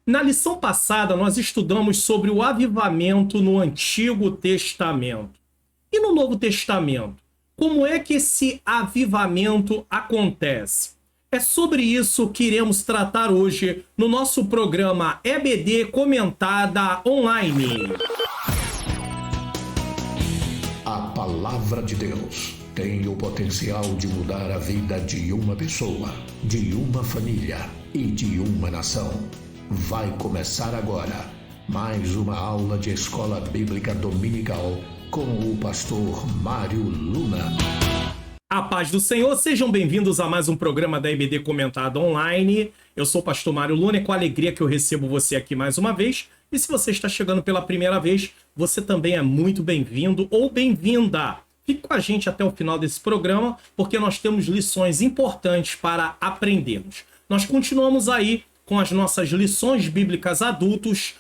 Na lição passada, nós estudamos sobre o avivamento no Antigo Testamento. E no Novo Testamento, como é que esse avivamento acontece? É sobre isso que iremos tratar hoje no nosso programa EBD Comentada Online. A Palavra de Deus tem o potencial de mudar a vida de uma pessoa, de uma família e de uma nação. Vai começar agora mais uma aula de Escola Bíblica Dominical com o pastor Mário Luna. A paz do Senhor, sejam bem-vindos a mais um programa da EBD Comentada Online. Eu sou o pastor Mário Luna e com alegria que eu recebo você aqui mais uma vez. E se você está chegando pela primeira vez, você também é muito bem-vindo ou bem-vinda. Fique com a gente até o final desse programa, porque nós temos lições importantes para aprendermos. Nós continuamos aí com as nossas lições bíblicas adultos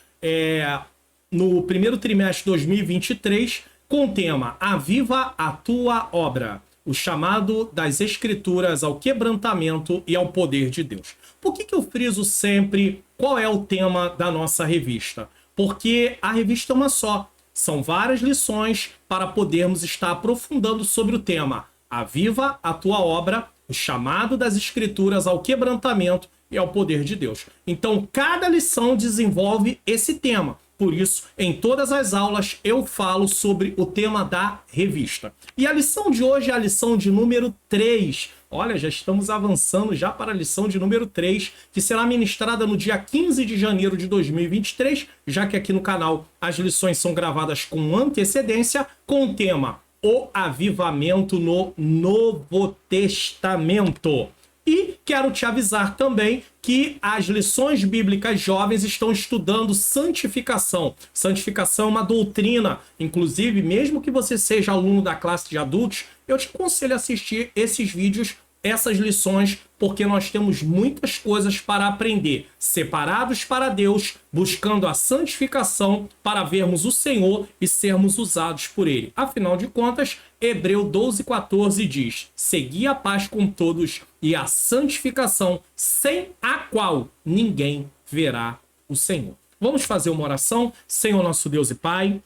no primeiro trimestre de 2023, com o tema Aviva a Tua Obra, o chamado das Escrituras ao quebrantamento e ao poder de Deus. Por que eu friso sempre qual é o tema da nossa revista? Porque a revista é uma só. São várias lições para podermos estar aprofundando sobre o tema Aviva a Tua Obra, o chamado das Escrituras ao quebrantamento e ao poder de Deus. Então, cada lição desenvolve esse tema. Por isso, em todas as aulas, eu falo sobre o tema da revista. E a lição de hoje é a lição de número 3. Olha, já estamos avançando já para a lição de número 3, que será ministrada no dia 15 de janeiro de 2023, já que aqui no canal as lições são gravadas com antecedência, com o tema O Avivamento no Novo Testamento. E quero te avisar também que as lições bíblicas jovens estão estudando santificação. Santificação é uma doutrina. Inclusive, mesmo que você seja aluno da classe de adultos, eu te aconselho a assistir esses vídeos, essas lições, porque nós temos muitas coisas para aprender. Separados para Deus, buscando a santificação para vermos o Senhor e sermos usados por Ele. Afinal de contas, Hebreu 12:14 diz: segui a paz com todos e a santificação, sem a qual ninguém verá o Senhor. Vamos fazer uma oração? Senhor nosso Deus e Pai,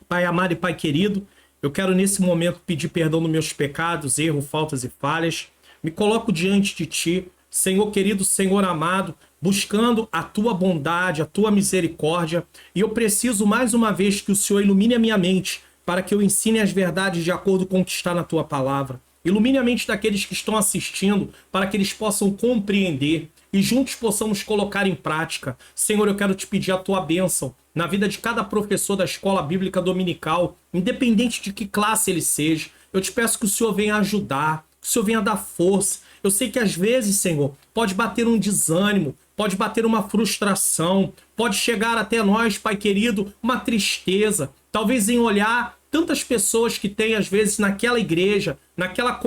Pai amado e Pai querido, eu quero nesse momento pedir perdão dos meus pecados, erros, faltas e falhas. Me coloco diante de Ti, Senhor querido, Senhor amado, buscando a Tua bondade, a Tua misericórdia. E eu preciso mais uma vez que o Senhor ilumine a minha mente, para que eu ensine as verdades de acordo com o que está na Tua palavra. Ilumine a mente daqueles que estão assistindo, para que eles possam compreender e juntos possamos colocar em prática. Senhor, eu quero te pedir a Tua bênção na vida de cada professor da Escola Bíblica Dominical, independente de que classe ele seja. Eu te peço que o Senhor venha ajudar, que o Senhor venha dar força. Eu sei que às vezes, Senhor, pode bater um desânimo, pode bater uma frustração, pode chegar até nós, Pai querido, uma tristeza. Talvez em olhar tantas pessoas que tem, às vezes, naquela igreja, naquela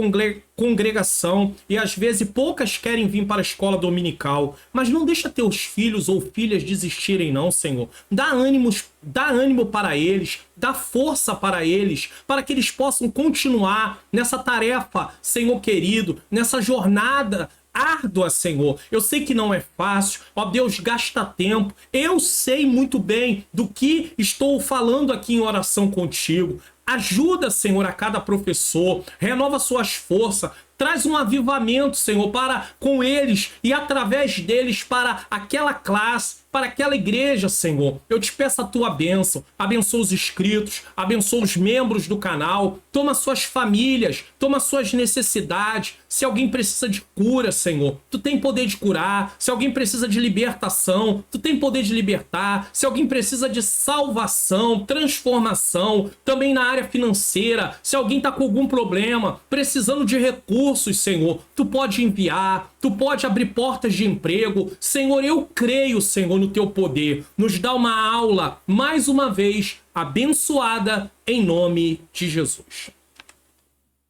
congregação, e às vezes poucas querem vir para a escola dominical. Mas não deixa teus filhos ou filhas desistirem não, Senhor. Dá ânimo para eles, dá força para eles, para que eles possam continuar nessa tarefa, Senhor querido, nessa jornada árdua, Senhor. Eu sei que não é fácil, ó Deus, gasta tempo. Eu sei muito bem do que estou falando aqui em oração contigo. Ajuda, Senhor, a cada professor, renova suas forças, traz um avivamento, Senhor, para com eles e através deles para aquela classe, para aquela igreja, Senhor. Eu te peço a tua bênção, abençoa os inscritos, abençoa os membros do canal, toma suas famílias, toma suas necessidades. Se alguém precisa de cura, Senhor, tu tem poder de curar. Se alguém precisa de libertação, tu tem poder de libertar. Se alguém precisa de salvação, transformação, também na área financeira, se alguém está com algum problema, precisando de recursos, Senhor, tu pode enviar, tu pode abrir portas de emprego. Senhor, eu creio, Senhor, no teu poder. Nos dá uma aula, mais uma vez, abençoada, em nome de Jesus.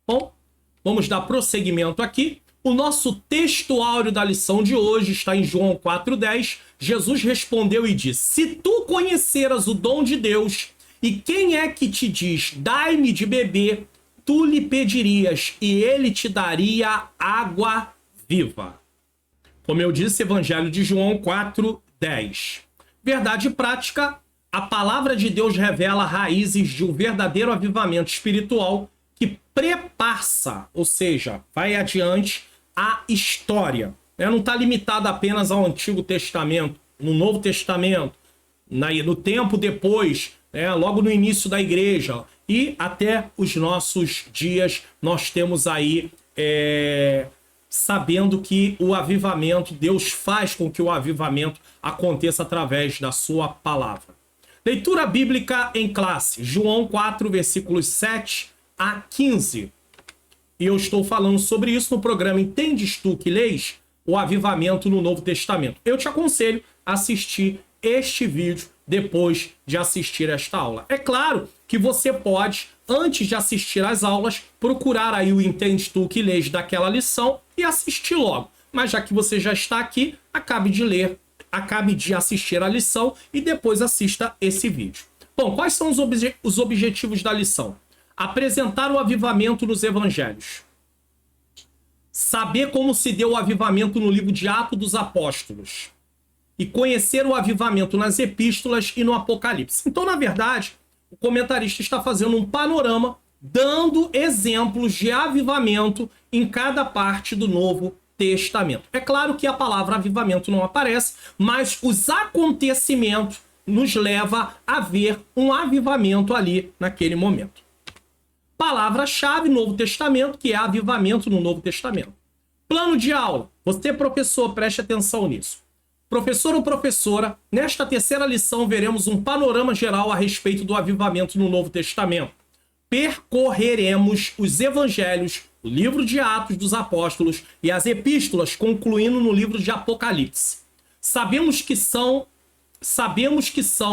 Bom, vamos dar prosseguimento aqui. O nosso texto áureo da lição de hoje está em João 4,10. Jesus respondeu e disse: se tu conheceras o dom de Deus, e quem é que te diz, dai-me de beber, tu lhe pedirias, e ele te daria água viva. Como eu disse, Evangelho de João 4, 10. Verdade prática: a palavra de Deus revela raízes de um verdadeiro avivamento espiritual que prepassa, ou seja, vai adiante a história. Não está limitado apenas ao Antigo Testamento, no Novo Testamento, no tempo depois, logo no início da igreja e até os nossos dias. Nós temos aí sabendo que o avivamento, Deus faz com que o avivamento aconteça através da sua palavra. Leitura bíblica em classe, João 4, versículos 7 a 15. E eu estou falando sobre isso no programa Entendes Tu que Lês? O avivamento no Novo Testamento. Eu te aconselho a assistir este vídeo depois de assistir esta aula. É claro que você pode, antes de assistir às aulas, procurar aí o Entendes Tu que Lês daquela lição e assistir logo. Mas já que você já está aqui, acabe de assistir a lição e depois assista esse vídeo. Bom, quais são os objetivos da lição? Apresentar o avivamento nos evangelhos. Saber como se deu o avivamento no livro de Atos dos Apóstolos. E conhecer o avivamento nas epístolas e no Apocalipse. Então, na verdade, o comentarista está fazendo um panorama, dando exemplos de avivamento em cada parte do Novo Testamento. É claro que a palavra avivamento não aparece, mas os acontecimentos nos levam a ver um avivamento ali naquele momento. Palavra-chave, Novo Testamento, que é avivamento no Novo Testamento. Plano de aula. Você, professor, preste atenção nisso. Professor ou professora, nesta terceira lição veremos um panorama geral a respeito do avivamento no Novo Testamento. Percorreremos os evangelhos, o livro de Atos dos Apóstolos e as epístolas, concluindo no livro de Apocalipse. Sabemos que são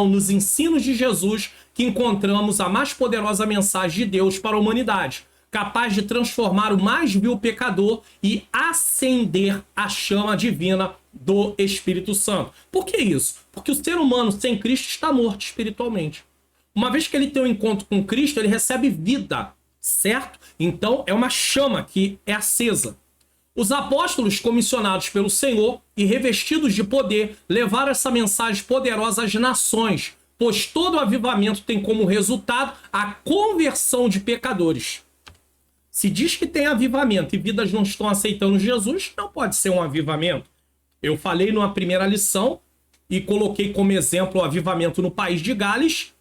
nos ensinos de Jesus que encontramos a mais poderosa mensagem de Deus para a humanidade, capaz de transformar o mais vil pecador e acender a chama divina do Espírito Santo. Por que isso? Porque o ser humano sem Cristo está morto espiritualmente. Uma vez que ele tem um encontro com Cristo, ele recebe vida, certo? Então é uma chama que é acesa. Os apóstolos, comissionados pelo Senhor e revestidos de poder, levaram essa mensagem poderosa às nações, pois todo avivamento tem como resultado a conversão de pecadores. Se diz que tem avivamento e vidas não estão aceitando Jesus, não pode ser um avivamento. Eu falei numa primeira lição e coloquei como exemplo o avivamento no país de Gales.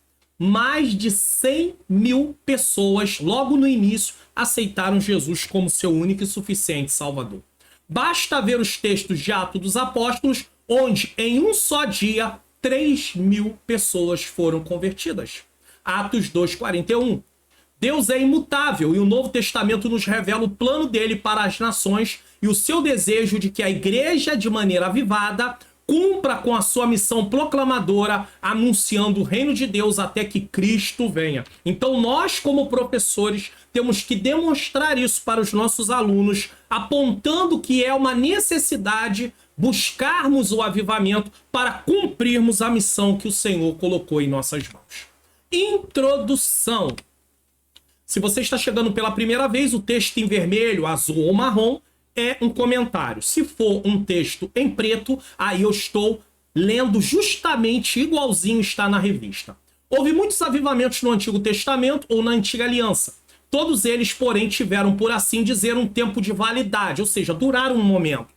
Mais de 100 mil pessoas, logo no início, aceitaram Jesus como seu único e suficiente Salvador. Basta ver os textos de Atos dos Apóstolos, onde em um só dia 3 mil pessoas foram convertidas. Atos 2:41. Deus é imutável e o Novo Testamento nos revela o plano dele para as nações e o seu desejo de que a igreja, de maneira avivada, cumpra com a sua missão proclamadora, anunciando o reino de Deus até que Cristo venha. Então nós, como professores, temos que demonstrar isso para os nossos alunos, apontando que é uma necessidade buscarmos o avivamento para cumprirmos a missão que o Senhor colocou em nossas mãos. Introdução. Se você está chegando pela primeira vez, o texto em vermelho, azul ou marrom é um comentário. Se for um texto em preto, aí eu estou lendo justamente igualzinho está na revista. Houve muitos avivamentos no Antigo Testamento ou na Antiga Aliança. Todos eles, porém, tiveram, por assim dizer, um tempo de validade, ou seja, duraram um momento.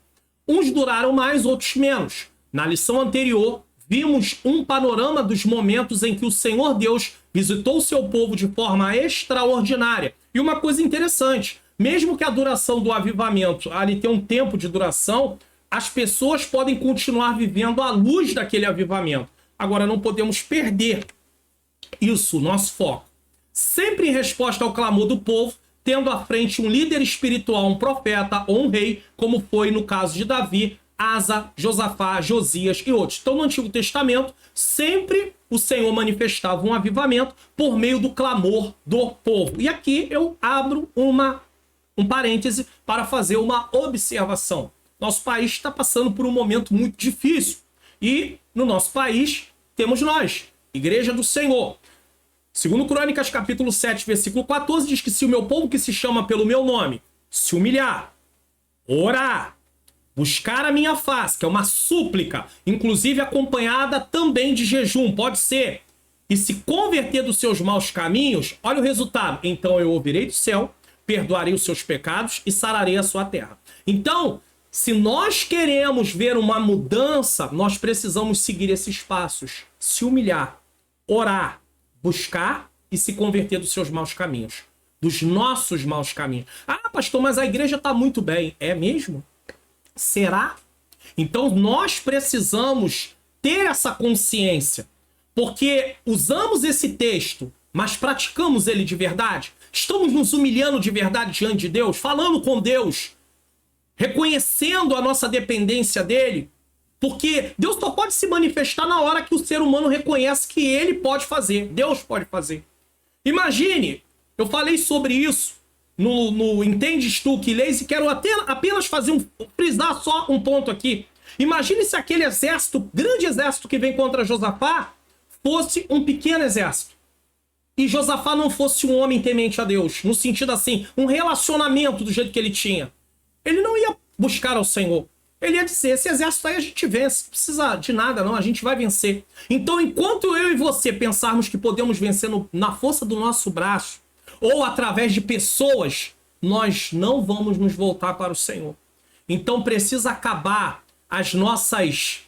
Uns duraram mais, outros menos. Na lição anterior, vimos um panorama dos momentos em que o Senhor Deus visitou o seu povo de forma extraordinária. E uma coisa interessante, mesmo que a duração do avivamento ali tenha um tempo de duração, as pessoas podem continuar vivendo à luz daquele avivamento. Agora, não podemos perder isso, nosso foco. Sempre em resposta ao clamor do povo, tendo à frente um líder espiritual, um profeta ou um rei, como foi no caso de Davi, Asa, Josafá, Josias e outros. Então, no Antigo Testamento, sempre o Senhor manifestava um avivamento por meio do clamor do povo. E aqui eu abro um parêntese para fazer uma observação. Nosso país está passando por um momento muito difícil. E no nosso país temos nós, Igreja do Senhor. Segundo Crônicas, capítulo 7, versículo 14, diz que se o meu povo que se chama pelo meu nome se humilhar, orar, buscar a minha face, que é uma súplica, inclusive acompanhada também de jejum, pode ser, e se converter dos seus maus caminhos, olha o resultado. Então eu ouvirei do céu, perdoarei os seus pecados e sararei a sua terra. Então, se nós queremos ver uma mudança, nós precisamos seguir esses passos. Se humilhar, orar, buscar e se converter dos seus maus caminhos. Dos nossos maus caminhos. Ah, pastor, mas a igreja está muito bem. É mesmo? Será? Então nós precisamos ter essa consciência. Porque usamos esse texto, mas praticamos ele de verdade? Estamos nos humilhando de verdade diante de Deus? Falando com Deus? Reconhecendo a nossa dependência dele? Porque Deus só pode se manifestar na hora que o ser humano reconhece que ele pode fazer. Deus pode fazer. Imagine, eu falei sobre isso no Entendes Tu que Lês e quero apenas frisar só um ponto aqui. Imagine se aquele exército, grande exército que vem contra Josafá, fosse um pequeno exército. E Josafá não fosse um homem temente a Deus, no sentido assim, um relacionamento do jeito que ele tinha. Ele não ia buscar ao Senhor. Ele ia dizer, esse exército aí a gente vence, não precisa de nada não, a gente vai vencer. Então, enquanto eu e você pensarmos que podemos vencer na força do nosso braço, ou através de pessoas, nós não vamos nos voltar para o Senhor. Então, precisa acabar as nossas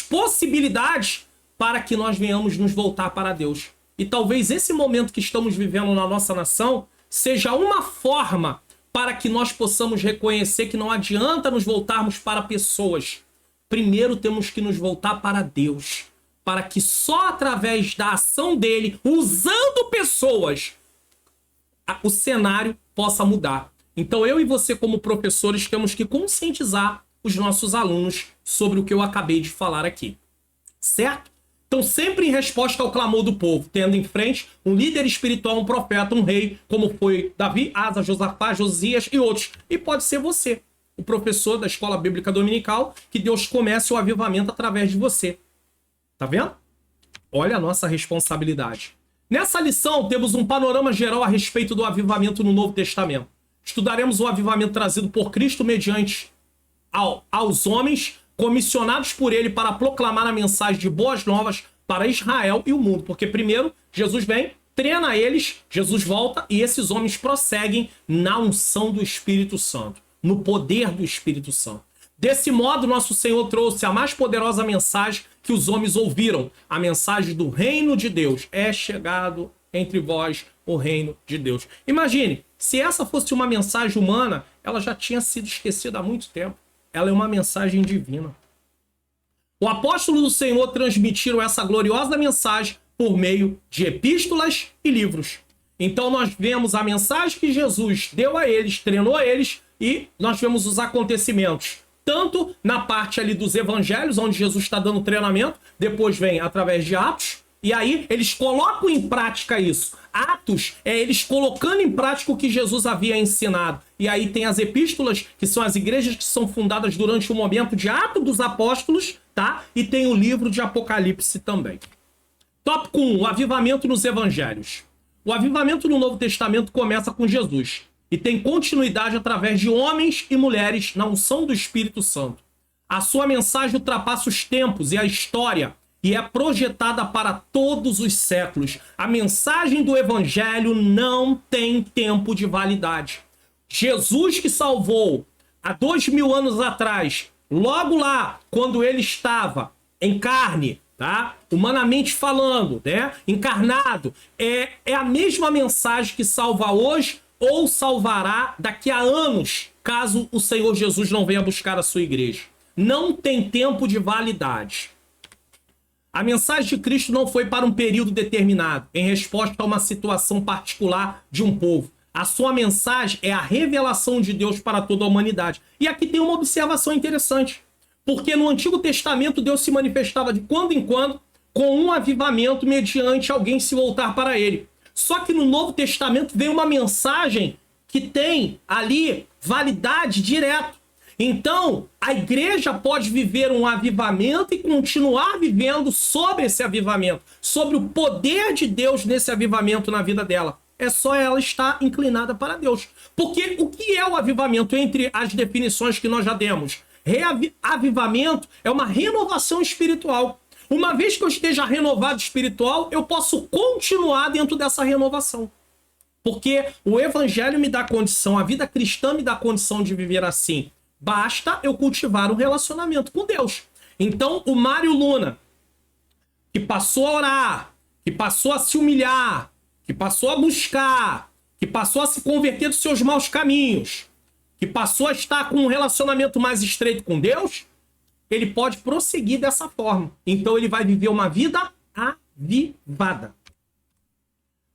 possibilidades para que nós venhamos nos voltar para Deus. E talvez esse momento que estamos vivendo na nossa nação seja uma forma para que nós possamos reconhecer que não adianta nos voltarmos para pessoas. Primeiro temos que nos voltar para Deus, para que só através da ação dele, usando pessoas, o cenário possa mudar. Então eu e você como professores temos que conscientizar os nossos alunos sobre o que eu acabei de falar aqui. Certo? Então, sempre em resposta ao clamor do povo, tendo em frente um líder espiritual, um profeta, um rei, como foi Davi, Asa, Josafá, Josias e outros. E pode ser você, o professor da Escola Bíblica Dominical, que Deus comece o avivamento através de você. Tá vendo? Olha a nossa responsabilidade. Nessa lição, temos um panorama geral a respeito do avivamento no Novo Testamento. Estudaremos o avivamento trazido por Cristo mediante aos homens, comissionados por ele para proclamar a mensagem de boas novas para Israel e o mundo. Porque primeiro, Jesus vem, treina eles, Jesus volta e esses homens prosseguem na unção do Espírito Santo, no poder do Espírito Santo. Desse modo, nosso Senhor trouxe a mais poderosa mensagem que os homens ouviram, a mensagem do reino de Deus. É chegado entre vós o reino de Deus. Imagine, se essa fosse uma mensagem humana, ela já tinha sido esquecida há muito tempo. Ela é uma mensagem divina. O apóstolo do Senhor transmitiram essa gloriosa mensagem por meio de epístolas e livros. Então nós vemos a mensagem que Jesus deu a eles, treinou eles, e nós vemos os acontecimentos. Tanto na parte ali dos evangelhos, onde Jesus está dando treinamento, depois vem através de Atos, e aí eles colocam em prática isso. Atos é eles colocando em prática o que Jesus havia ensinado. E aí tem as epístolas, que são as igrejas que são fundadas durante o momento de Atos dos Apóstolos, tá? E tem o livro de Apocalipse também. Tópico 1, o avivamento nos evangelhos. O avivamento no Novo Testamento começa com Jesus e tem continuidade através de homens e mulheres na unção do Espírito Santo. A sua mensagem ultrapassa os tempos e a história e é projetada para todos os séculos. A mensagem do evangelho não tem tempo de validade. Jesus que salvou há 2000 anos atrás, logo lá, quando ele estava em carne, tá? Humanamente falando, né? Encarnado, é a mesma mensagem que salva hoje ou salvará daqui a anos, caso o Senhor Jesus não venha buscar a sua igreja. Não tem tempo de validade. A mensagem de Cristo não foi para um período determinado, em resposta a uma situação particular de um povo. A sua mensagem é a revelação de Deus para toda a humanidade. E aqui tem uma observação interessante. Porque no Antigo Testamento Deus se manifestava de quando em quando com um avivamento mediante alguém se voltar para ele. Só que no Novo Testamento vem uma mensagem que tem ali validade direta. Então, a igreja pode viver um avivamento e continuar vivendo sobre esse avivamento, sobre o poder de Deus nesse avivamento na vida dela. é só ela estar inclinada para Deus. Porque o que é o avivamento entre as definições que nós já demos? Avivamento é uma renovação espiritual. Uma vez que eu esteja renovado espiritual, eu posso continuar dentro dessa renovação. Porque o evangelho me dá condição, a vida cristã me dá condição de viver assim. Basta eu cultivar um relacionamento com Deus. Então, o Mário Luna, que passou a orar, que passou a se humilhar, que passou a buscar, que passou a se converter dos seus maus caminhos, que passou a estar com um relacionamento mais estreito com Deus, ele pode prosseguir dessa forma. Então ele vai viver uma vida avivada.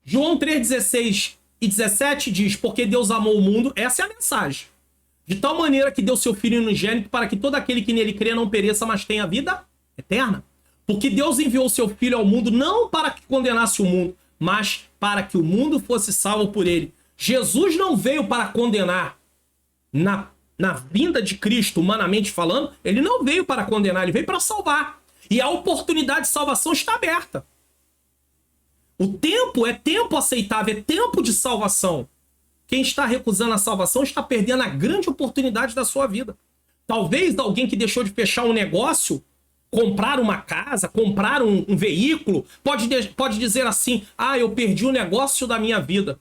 João 3,16 e 17 diz: porque Deus amou o mundo, essa é a mensagem, de tal maneira que deu seu Filho unigênito para que todo aquele que nele crê não pereça, mas tenha vida eterna. Porque Deus enviou seu Filho ao mundo não para que condenasse o mundo, mas para que o mundo fosse salvo por ele. Jesus não veio para condenar. Na vinda de Cristo, humanamente falando, ele não veio para condenar, ele veio para salvar. E a oportunidade de salvação está aberta. O tempo é tempo aceitável, é tempo de salvação. Quem está recusando a salvação está perdendo a grande oportunidade da sua vida. Talvez alguém que deixou de fechar um negócio, comprar uma casa, comprar um veículo, pode dizer assim: ah, eu perdi o negócio da minha vida.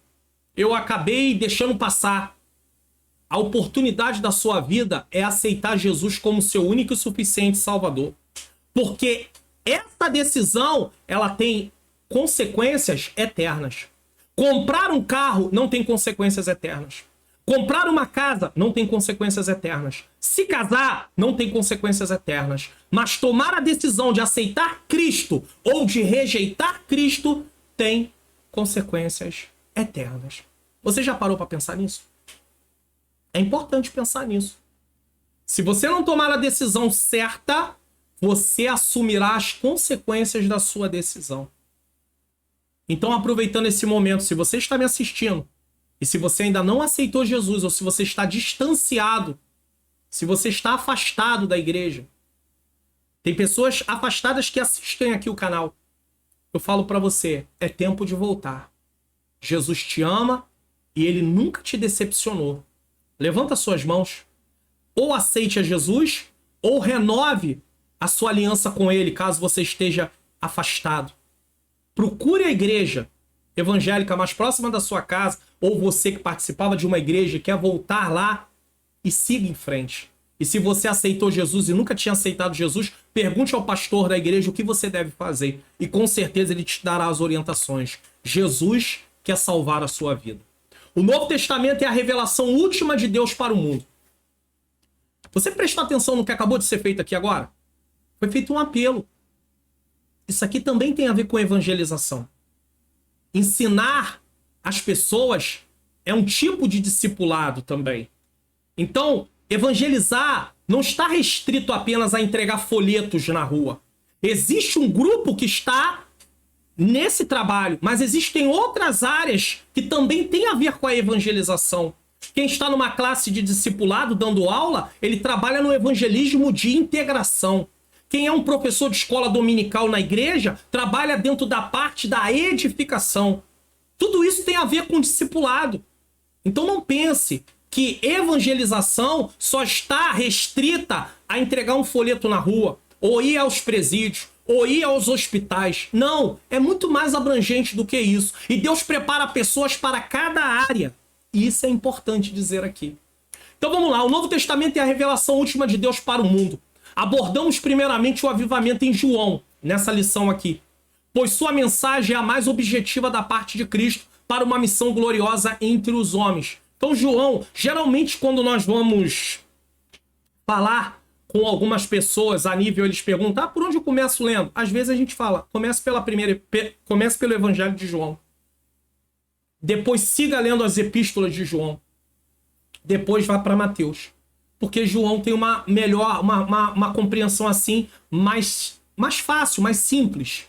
Eu acabei deixando passar. A oportunidade da sua vida é aceitar Jesus como seu único e suficiente Salvador. Porque essa decisão, ela tem consequências eternas. Comprar um carro não tem consequências eternas. Comprar uma casa não tem consequências eternas. Se casar não tem consequências eternas. Mas tomar a decisão de aceitar Cristo ou de rejeitar Cristo tem consequências eternas. Você já parou para pensar nisso? É importante pensar nisso. Se você não tomar a decisão certa, você assumirá as consequências da sua decisão. Então, aproveitando esse momento, se você está me assistindo, e se você ainda não aceitou Jesus, ou se você está distanciado, se você está afastado da igreja, tem pessoas afastadas que assistem aqui o canal. Eu falo para você, é tempo de voltar. Jesus te ama e ele nunca te decepcionou. Levanta suas mãos. Ou aceite a Jesus, ou renove a sua aliança com ele, caso você esteja afastado. Procure a igreja evangélica mais próxima da sua casa, ou você que participava de uma igreja e quer voltar lá, e siga em frente. E se você aceitou Jesus e nunca tinha aceitado Jesus, pergunte ao pastor da igreja o que você deve fazer. E com certeza ele te dará as orientações. Jesus quer salvar a sua vida. O Novo Testamento é a revelação última de Deus para o mundo. Você prestou atenção no que acabou de ser feito aqui agora? Foi feito um apelo. Isso aqui também tem a ver com evangelização. Ensinar as pessoas é um tipo de discipulado também. Então, evangelizar não está restrito apenas a entregar folhetos na rua. Existe um grupo que está nesse trabalho, mas existem outras áreas que também têm a ver com a evangelização. Quem está numa classe de discipulado dando aula, ele trabalha no evangelismo de integração. Quem é um professor de escola dominical na igreja, trabalha dentro da parte da edificação. Tudo isso tem a ver com discipulado. Então não pense que evangelização só está restrita a entregar um folheto na rua, ou ir aos presídios, ou ir aos hospitais. Não, é muito mais abrangente do que isso. E Deus prepara pessoas para cada área. E isso é importante dizer aqui. Então vamos lá, o Novo Testamento é a revelação última de Deus para o mundo. Abordamos primeiramente o avivamento em João, nessa lição aqui. Pois sua mensagem é a mais objetiva da parte de Cristo para uma missão gloriosa entre os homens. Então João, geralmente quando nós vamos falar com algumas pessoas a nível, eles perguntam, por onde eu começo lendo? Às vezes a gente fala, comece pelo Evangelho de João. Depois siga lendo as epístolas de João. Depois vá para Mateus. Porque João tem uma melhor, uma compreensão assim, mais fácil, mais simples.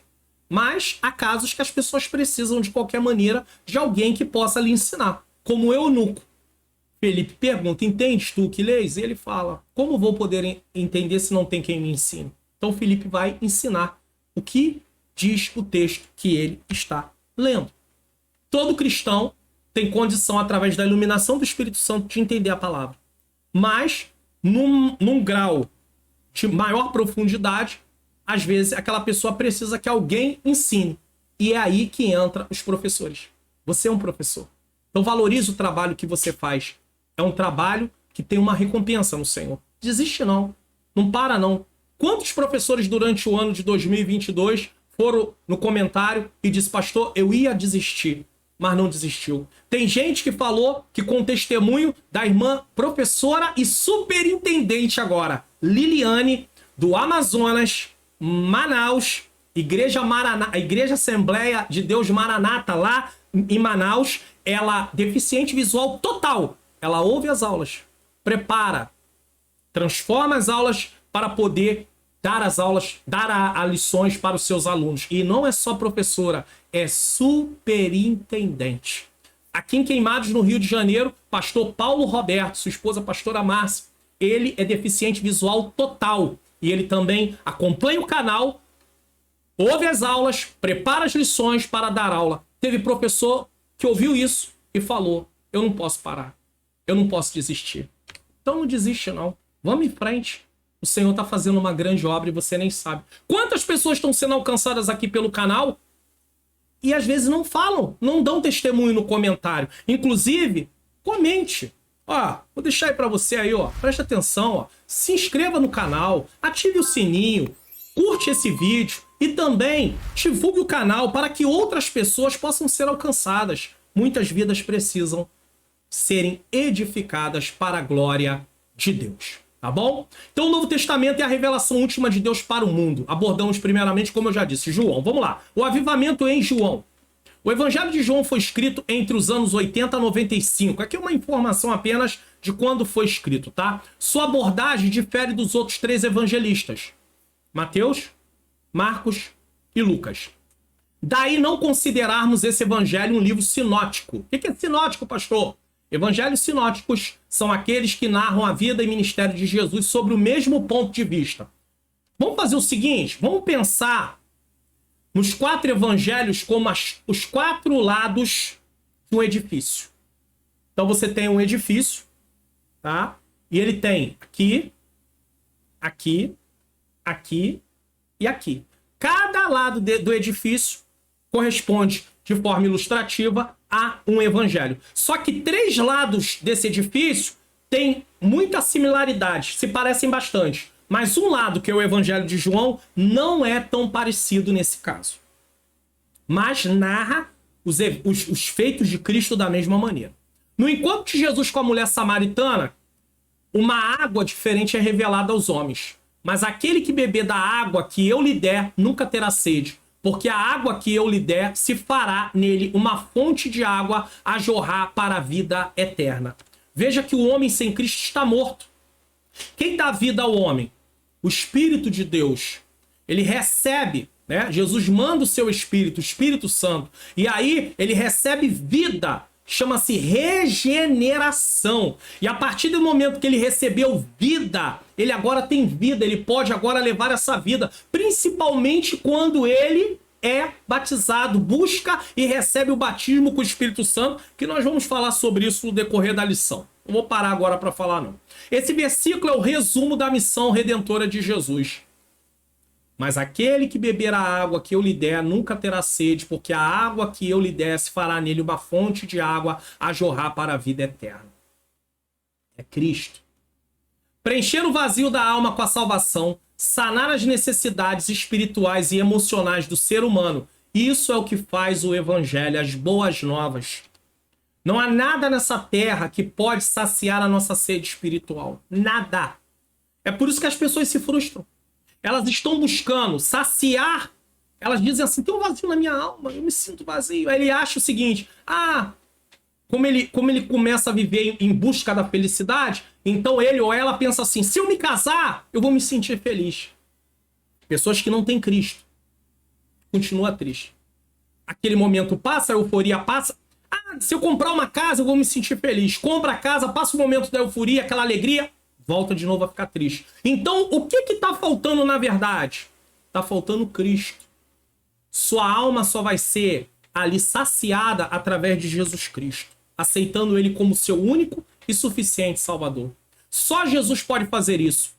Mas há casos que as pessoas precisam de qualquer maneira de alguém que possa lhe ensinar. Como o eunuco. Felipe pergunta, entendes tu que lês? E ele fala, como vou poder entender se não tem quem me ensine? Então Felipe vai ensinar o que diz o texto que ele está lendo. Todo cristão tem condição, através da iluminação do Espírito Santo, de entender a palavra. Mas, num grau de maior profundidade, às vezes aquela pessoa precisa que alguém ensine. E é aí que entra os professores. Você é um professor. Então valorize o trabalho que você faz. É um trabalho que tem uma recompensa no Senhor. Desiste não. Não para não. Quantos professores durante o ano de 2022 foram no comentário e disse: pastor, eu ia desistir, mas não desistiu. Tem gente que falou que, com testemunho da irmã professora e superintendente agora, Liliane, do Amazonas, Manaus, Igreja Assembleia de Deus Maranata, lá em Manaus, ela, deficiente visual total, ela ouve as aulas, prepara, transforma as aulas para poder dar as aulas, dar lições para os seus alunos. E não é só professora, é superintendente. Aqui em Queimados, no Rio de Janeiro, pastor Paulo Roberto, sua esposa pastora Márcia, ele é deficiente visual total. E ele também acompanha o canal, ouve as aulas, prepara as lições para dar aula. Teve professor que ouviu isso e falou: eu não posso parar, eu não posso desistir. Então não desiste não, vamos em frente. O Senhor está fazendo uma grande obra e você nem sabe. Quantas pessoas estão sendo alcançadas aqui pelo canal e às vezes não falam, não dão testemunho no comentário. Inclusive, comente. Ó, vou deixar aí para você aí, ó. Presta atenção, ó. Se inscreva no canal, ative o sininho, curte esse vídeo e também divulgue o canal para que outras pessoas possam ser alcançadas. Muitas vidas precisam serem edificadas para a glória de Deus. Tá bom? Então o Novo Testamento é a revelação última de Deus para o mundo. Abordamos primeiramente, como eu já disse, João. Vamos lá. O avivamento em João. O Evangelho de João foi escrito entre os anos 80 e 95. Aqui é uma informação apenas de quando foi escrito, tá? Sua abordagem difere dos outros 3 evangelistas: Mateus, Marcos e Lucas. Daí não considerarmos esse evangelho um livro sinótico. O que é sinótico, pastor? Evangelhos sinóticos são aqueles que narram a vida e ministério de Jesus sobre o mesmo ponto de vista. Vamos fazer o seguinte, vamos pensar nos 4 evangelhos como os 4 lados de um edifício. Então você tem um edifício, tá? E ele tem aqui, aqui, aqui e aqui. Cada lado do edifício corresponde, de forma ilustrativa, a um evangelho. Só que 3 lados desse edifício têm muita similaridade, se parecem bastante. Mas um lado, que é o Evangelho de João, não é tão parecido nesse caso. Mas narra os feitos de Cristo da mesma maneira. No encontro de Jesus com a mulher samaritana, uma água diferente é revelada aos homens. Mas aquele que beber da água que eu lhe der, nunca terá sede. Porque a água que eu lhe der se fará nele uma fonte de água a jorrar para a vida eterna. Veja que o homem sem Cristo está morto. Quem dá vida ao homem? O Espírito de Deus. Ele recebe, né? Jesus manda o seu Espírito, o Espírito Santo. E aí ele recebe vida. Chama-se regeneração. E a partir do momento que ele recebeu vida, ele agora tem vida, ele pode agora levar essa vida, principalmente quando ele é batizado, busca e recebe o batismo com o Espírito Santo, que nós vamos falar sobre isso no decorrer da lição. Não vou parar agora para falar não. Esse versículo é o resumo da missão redentora de Jesus. Mas aquele que beber a água que eu lhe der nunca terá sede, porque a água que eu lhe der se fará nele uma fonte de água a jorrar para a vida eterna. É Cristo. Preencher o vazio da alma com a salvação, sanar as necessidades espirituais e emocionais do ser humano. Isso é o que faz o Evangelho, as boas novas. Não há nada nessa terra que pode saciar a nossa sede espiritual. Nada. É por isso que as pessoas se frustram. Elas estão buscando saciar. Elas dizem assim, tem um vazio na minha alma, eu me sinto vazio. Aí ele acha o seguinte, como ele começa a viver em busca da felicidade, então ele ou ela pensa assim, se eu me casar, eu vou me sentir feliz. Pessoas que não têm Cristo. Continua triste. Aquele momento passa, a euforia passa. Se eu comprar uma casa, eu vou me sentir feliz. Compra a casa, passa o momento da euforia, aquela alegria, volta de novo a ficar triste. Então, o que está faltando na verdade? Está faltando Cristo. Sua alma só vai ser ali saciada através de Jesus Cristo, aceitando ele como seu único e suficiente Salvador. Só Jesus pode fazer isso.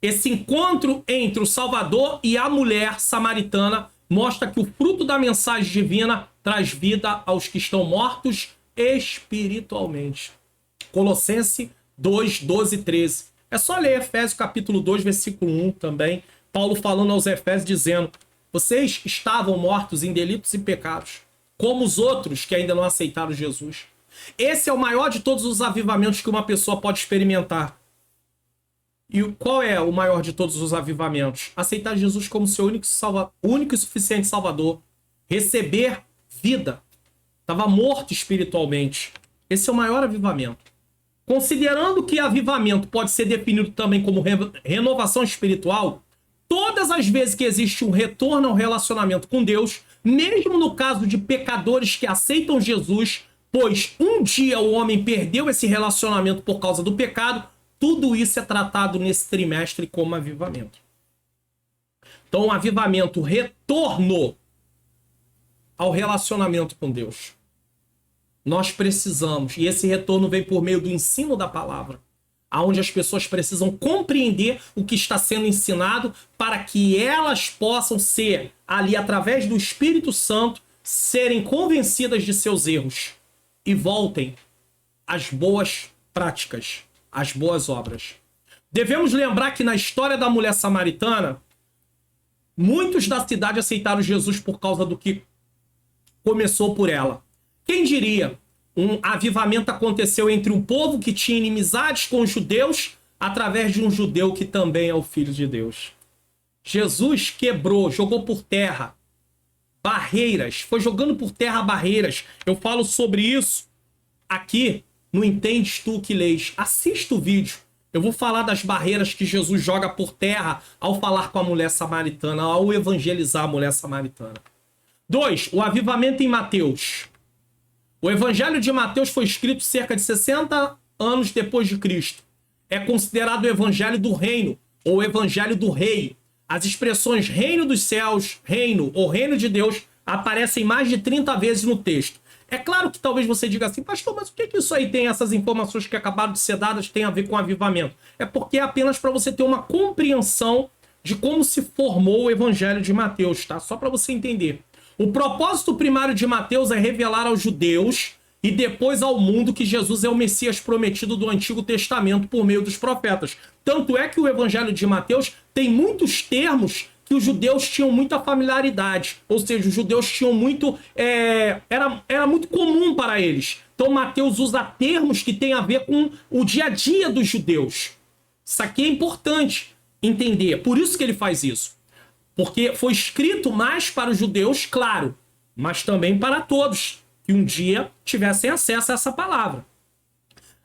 Esse encontro entre o Salvador e a mulher samaritana mostra que o fruto da mensagem divina traz vida aos que estão mortos espiritualmente. Colossenses 2, 12 e 13. É só ler Efésios capítulo 2, versículo 1 também. Paulo falando aos Efésios dizendo: vocês estavam mortos em delitos e pecados, como os outros que ainda não aceitaram Jesus. Esse é o maior de todos os avivamentos que uma pessoa pode experimentar. E qual é o maior de todos os avivamentos? Aceitar Jesus como seu único e suficiente Salvador. Receber vida. Estava morto espiritualmente. Esse é o maior avivamento. Considerando que avivamento pode ser definido também como renovação espiritual, todas as vezes que existe um retorno ao relacionamento com Deus, mesmo no caso de pecadores que aceitam Jesus, pois um dia o homem perdeu esse relacionamento por causa do pecado, tudo isso é tratado nesse trimestre como avivamento. Então, o avivamento, retorno ao relacionamento com Deus. Nós precisamos, e esse retorno vem por meio do ensino da palavra, onde as pessoas precisam compreender o que está sendo ensinado para que elas possam ser, ali através do Espírito Santo, serem convencidas de seus erros e voltem às boas práticas, às boas obras. Devemos lembrar que na história da mulher samaritana, muitos da cidade aceitaram Jesus por causa do que começou por ela. Quem diria? Um avivamento aconteceu entre um povo que tinha inimizades com os judeus, através de um judeu que também é o Filho de Deus. Jesus quebrou, jogou por terra barreiras, foi jogando por terra barreiras. Eu falo sobre isso aqui no Entendes Tu Que Lês. Assista o vídeo. Eu vou falar das barreiras que Jesus joga por terra ao falar com a mulher samaritana, ao evangelizar a mulher samaritana. 2. O avivamento em Mateus. O Evangelho de Mateus foi escrito cerca de 60 anos depois de Cristo. É considerado o Evangelho do Reino, ou Evangelho do Rei. As expressões reino dos céus, reino ou reino de Deus aparecem mais de 30 vezes no texto. É claro que talvez você diga assim: pastor, mas o que isso aí tem, essas informações que acabaram de ser dadas, tem a ver com avivamento? É porque é apenas para você ter uma compreensão de como se formou o Evangelho de Mateus, tá? Só para você entender. O propósito primário de Mateus é revelar aos judeus e depois ao mundo que Jesus é o Messias prometido do Antigo Testamento por meio dos profetas. Tanto é que o Evangelho de Mateus tem muitos termos que os judeus tinham muita familiaridade. Ou seja, os judeus tinham muito... Era muito comum para eles. Então Mateus usa termos que têm a ver com o dia a dia dos judeus. Isso aqui é importante entender. Por isso que ele faz isso. Porque foi escrito mais para os judeus, claro, mas também para todos que um dia tivessem acesso a essa palavra.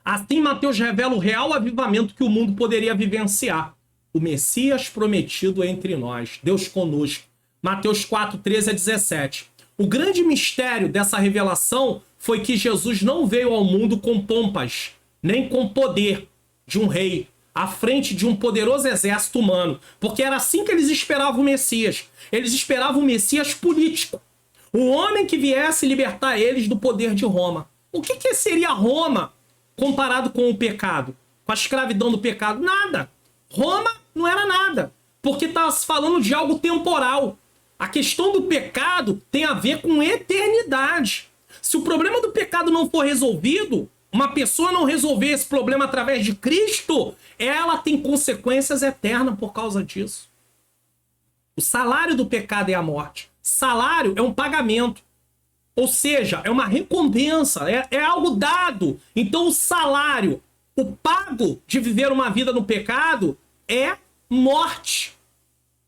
Assim, Mateus revela o real avivamento que o mundo poderia vivenciar. O Messias prometido entre nós, Deus conosco. Mateus 4, 13 a 17. O grande mistério dessa revelação foi que Jesus não veio ao mundo com pompas, nem com poder de um rei, à frente de um poderoso exército humano, porque era assim que eles esperavam o Messias. Eles esperavam o Messias político, o homem que viesse libertar eles do poder de Roma. O que seria Roma comparado com o pecado? Com a escravidão do pecado? Nada. Roma não era nada, porque estava se falando de algo temporal. A questão do pecado tem a ver com eternidade. Se o problema do pecado não for resolvido, uma pessoa não resolver esse problema através de Cristo, ela tem consequências eternas por causa disso. O salário do pecado é a morte. Salário é um pagamento. Ou seja, é uma recompensa, é algo dado. Então o salário, o pago de viver uma vida no pecado é morte.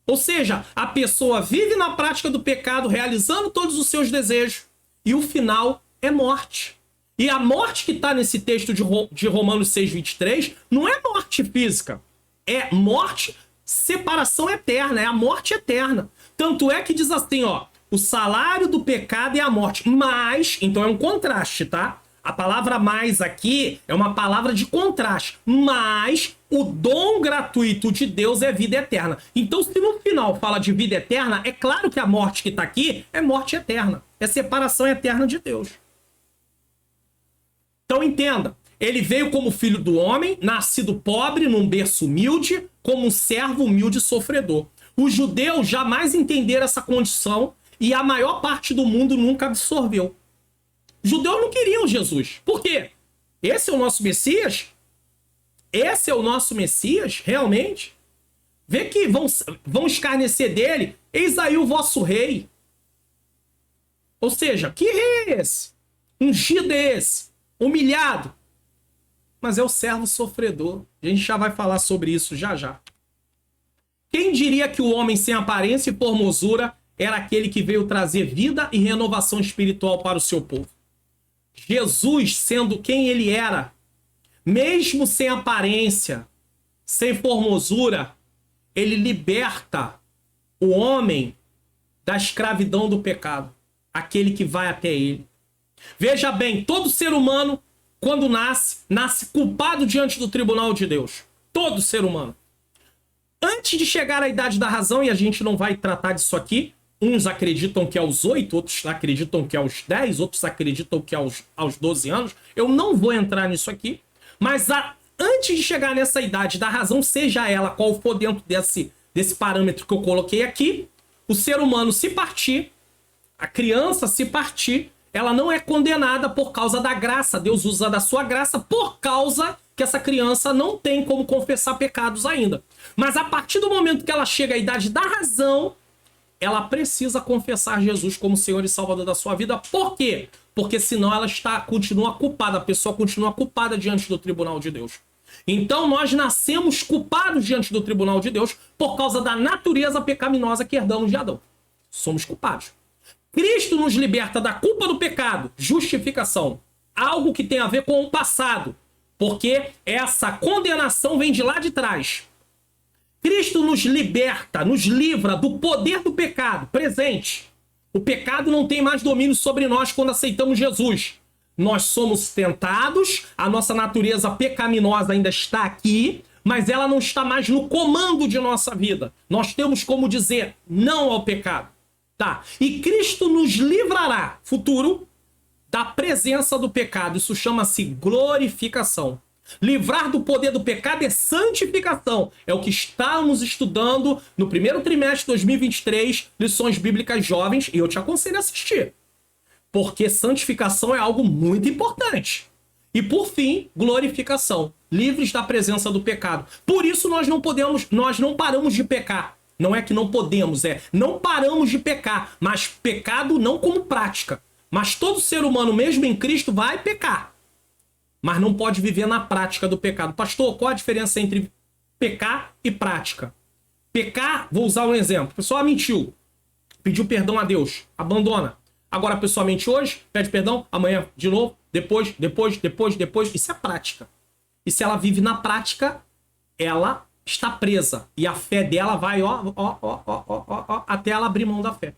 Ou seja, a pessoa vive na prática do pecado, realizando todos os seus desejos, e o final é morte. E a morte que está nesse texto de Romanos 6,23 não é morte física. É morte, separação eterna. É a morte eterna. Tanto é que diz assim, ó. O salário do pecado é a morte. Mas, então é um contraste, tá? A palavra mais aqui é uma palavra de contraste. Mas o dom gratuito de Deus é vida eterna. Então, se no final fala de vida eterna, é claro que a morte que está aqui é morte eterna. É separação eterna de Deus. Então, entenda. Ele veio como filho do homem, nascido pobre, num berço humilde, como um servo humilde e sofredor. Os judeus jamais entenderam essa condição e a maior parte do mundo nunca absorveu. Os judeus não queriam Jesus. Por quê? Esse é o nosso Messias? Esse é o nosso Messias, realmente? Vê que vão escarnecer dele. Eis aí o vosso rei. Ou seja, que rei é esse? Ungido é esse? Humilhado? Mas é o servo sofredor. A gente já vai falar sobre isso já já. Quem diria que o homem sem aparência e formosura era aquele que veio trazer vida e renovação espiritual para o seu povo? Jesus, sendo quem ele era, mesmo sem aparência, sem formosura, ele liberta o homem da escravidão do pecado, aquele que vai até ele. Veja bem, todo ser humano, quando nasce culpado diante do tribunal de Deus. Todo ser humano. Antes de chegar à idade da razão, e a gente não vai tratar disso aqui, uns acreditam que é aos 8, outros acreditam que é aos 10, outros acreditam que é aos 12 anos. Eu não vou entrar nisso aqui. Mas antes de chegar nessa idade da razão, seja ela qual for dentro desse parâmetro que eu coloquei aqui, o ser humano se partir, a criança se partir, ela não é condenada por causa da graça. Deus usa da sua graça por causa que essa criança não tem como confessar pecados ainda. Mas a partir do momento que ela chega à idade da razão, ela precisa confessar Jesus como Senhor e Salvador da sua vida. Por quê? Porque senão ela continua culpada, a pessoa continua culpada diante do tribunal de Deus. Então nós nascemos culpados diante do tribunal de Deus por causa da natureza pecaminosa que herdamos de Adão. Somos culpados. Cristo nos liberta da culpa do pecado, justificação, algo que tem a ver com o passado, porque essa condenação vem de lá de trás. Cristo nos liberta, nos livra do poder do pecado, presente. O pecado não tem mais domínio sobre nós quando aceitamos Jesus. Nós somos tentados, a nossa natureza pecaminosa ainda está aqui, mas ela não está mais no comando de nossa vida. Nós temos como dizer não ao pecado. Tá? E Cristo nos livrará, futuro, da presença do pecado. Isso chama-se glorificação. Livrar do poder do pecado é santificação. É o que estamos estudando no primeiro trimestre de 2023, lições bíblicas jovens, e eu te aconselho a assistir. Porque santificação é algo muito importante. E por fim, glorificação. Livres da presença do pecado. Por isso nós não paramos de pecar. Não é que não podemos, não paramos de pecar. Mas pecado não como prática. Mas todo ser humano, mesmo em Cristo, vai pecar. Mas não pode viver na prática do pecado. Pastor, qual a diferença entre pecar e prática? Pecar, vou usar um exemplo. A pessoa mentiu, pediu perdão a Deus, abandona. Agora a pessoa mente hoje, pede perdão, amanhã de novo, depois. Isso é prática. E se ela vive na prática, ela está presa. E a fé dela vai até ela abrir mão da fé.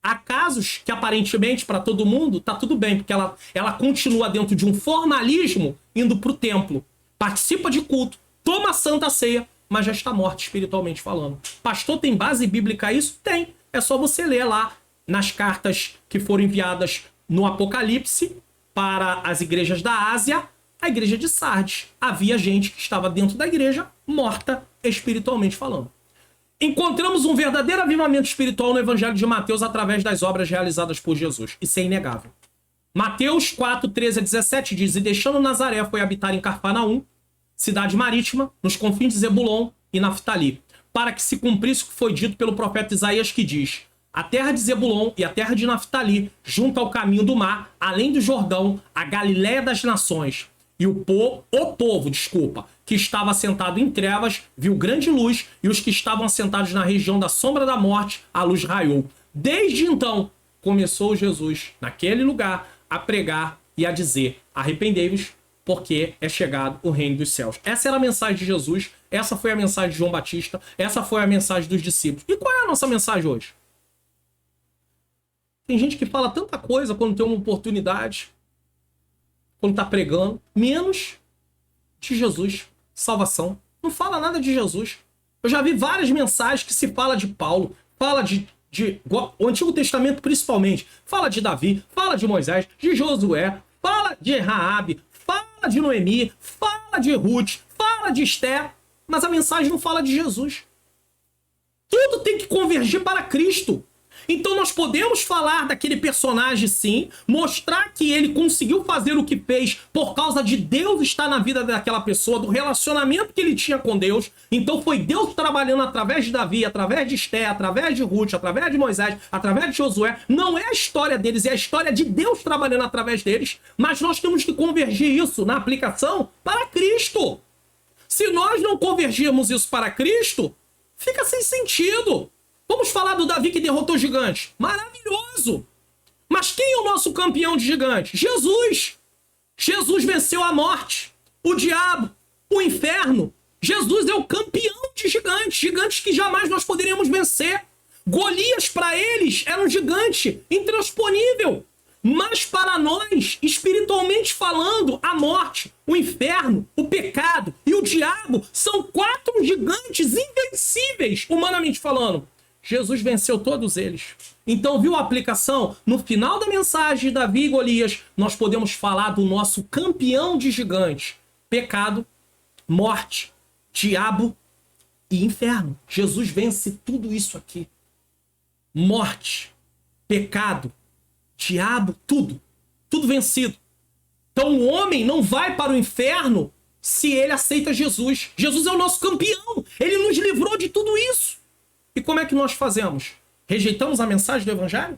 Há casos que aparentemente para todo mundo tá tudo bem, porque ela continua dentro de um formalismo indo pro templo, participa de culto, toma a santa ceia, mas já está morta espiritualmente falando. Pastor, tem base bíblica isso? Tem. É só você ler lá nas cartas que foram enviadas no Apocalipse para as igrejas da Ásia, a igreja de Sardes. Havia gente que estava dentro da igreja morta espiritualmente falando. Encontramos um verdadeiro avivamento espiritual no Evangelho de Mateus através das obras realizadas por Jesus. Isso é inegável. Mateus 4, 13 a 17 diz: E deixando Nazaré, foi habitar em Cafarnaum, cidade marítima, nos confins de Zebulon e Naftali, para que se cumprisse o que foi dito pelo profeta Isaías, que diz: A terra de Zebulon e a terra de Naftali, junto ao caminho do mar, além do Jordão, a Galiléia das nações. E o povo, que estava assentado em trevas, viu grande luz, e os que estavam assentados na região da sombra da morte, a luz raiou. Desde então, começou Jesus, naquele lugar, a pregar e a dizer: arrependei-vos, porque é chegado o reino dos céus. Essa era a mensagem de Jesus, essa foi a mensagem de João Batista, essa foi a mensagem dos discípulos. E qual é a nossa mensagem hoje? Tem gente que fala tanta coisa quando tem uma oportunidade, quando está pregando, menos de Jesus, salvação. Não fala nada de Jesus. Eu já vi várias mensagens que se fala de Paulo, fala o Antigo Testamento principalmente, fala de Davi, fala de Moisés, de Josué, fala de Raabe, fala de Noemi, fala de Ruth, fala de Esther, mas a mensagem não fala de Jesus. Tudo tem que convergir para Cristo. Então nós podemos falar daquele personagem sim, mostrar que ele conseguiu fazer o que fez por causa de Deus estar na vida daquela pessoa, do relacionamento que ele tinha com Deus. Então foi Deus trabalhando através de Davi, através de Esther, através de Ruth, através de Moisés, através de Josué. Não é a história deles, é a história de Deus trabalhando através deles. Mas nós temos que convergir isso na aplicação para Cristo. Se nós não convergirmos isso para Cristo, fica sem sentido. Vamos falar do Davi que derrotou gigantes. Maravilhoso! Mas quem é o nosso campeão de gigantes? Jesus! Jesus venceu a morte, o diabo, o inferno. Jesus é o campeão de gigantes. Gigantes que jamais nós poderíamos vencer. Golias, para eles, era um gigante intransponível. Mas para nós, espiritualmente falando, a morte, o inferno, o pecado e o diabo são 4 gigantes invencíveis, humanamente falando. Jesus venceu todos eles. Então, viu a aplicação? No final da mensagem de Davi e Golias, nós podemos falar do nosso campeão de gigantes. Pecado, morte, diabo e inferno. Jesus vence tudo isso aqui. Morte, pecado, diabo, tudo. Tudo vencido. Então o homem não vai para o inferno se ele aceita Jesus. Jesus é o nosso campeão. Ele nos livrou de tudo isso. E como é que nós fazemos? Rejeitamos a mensagem do Evangelho?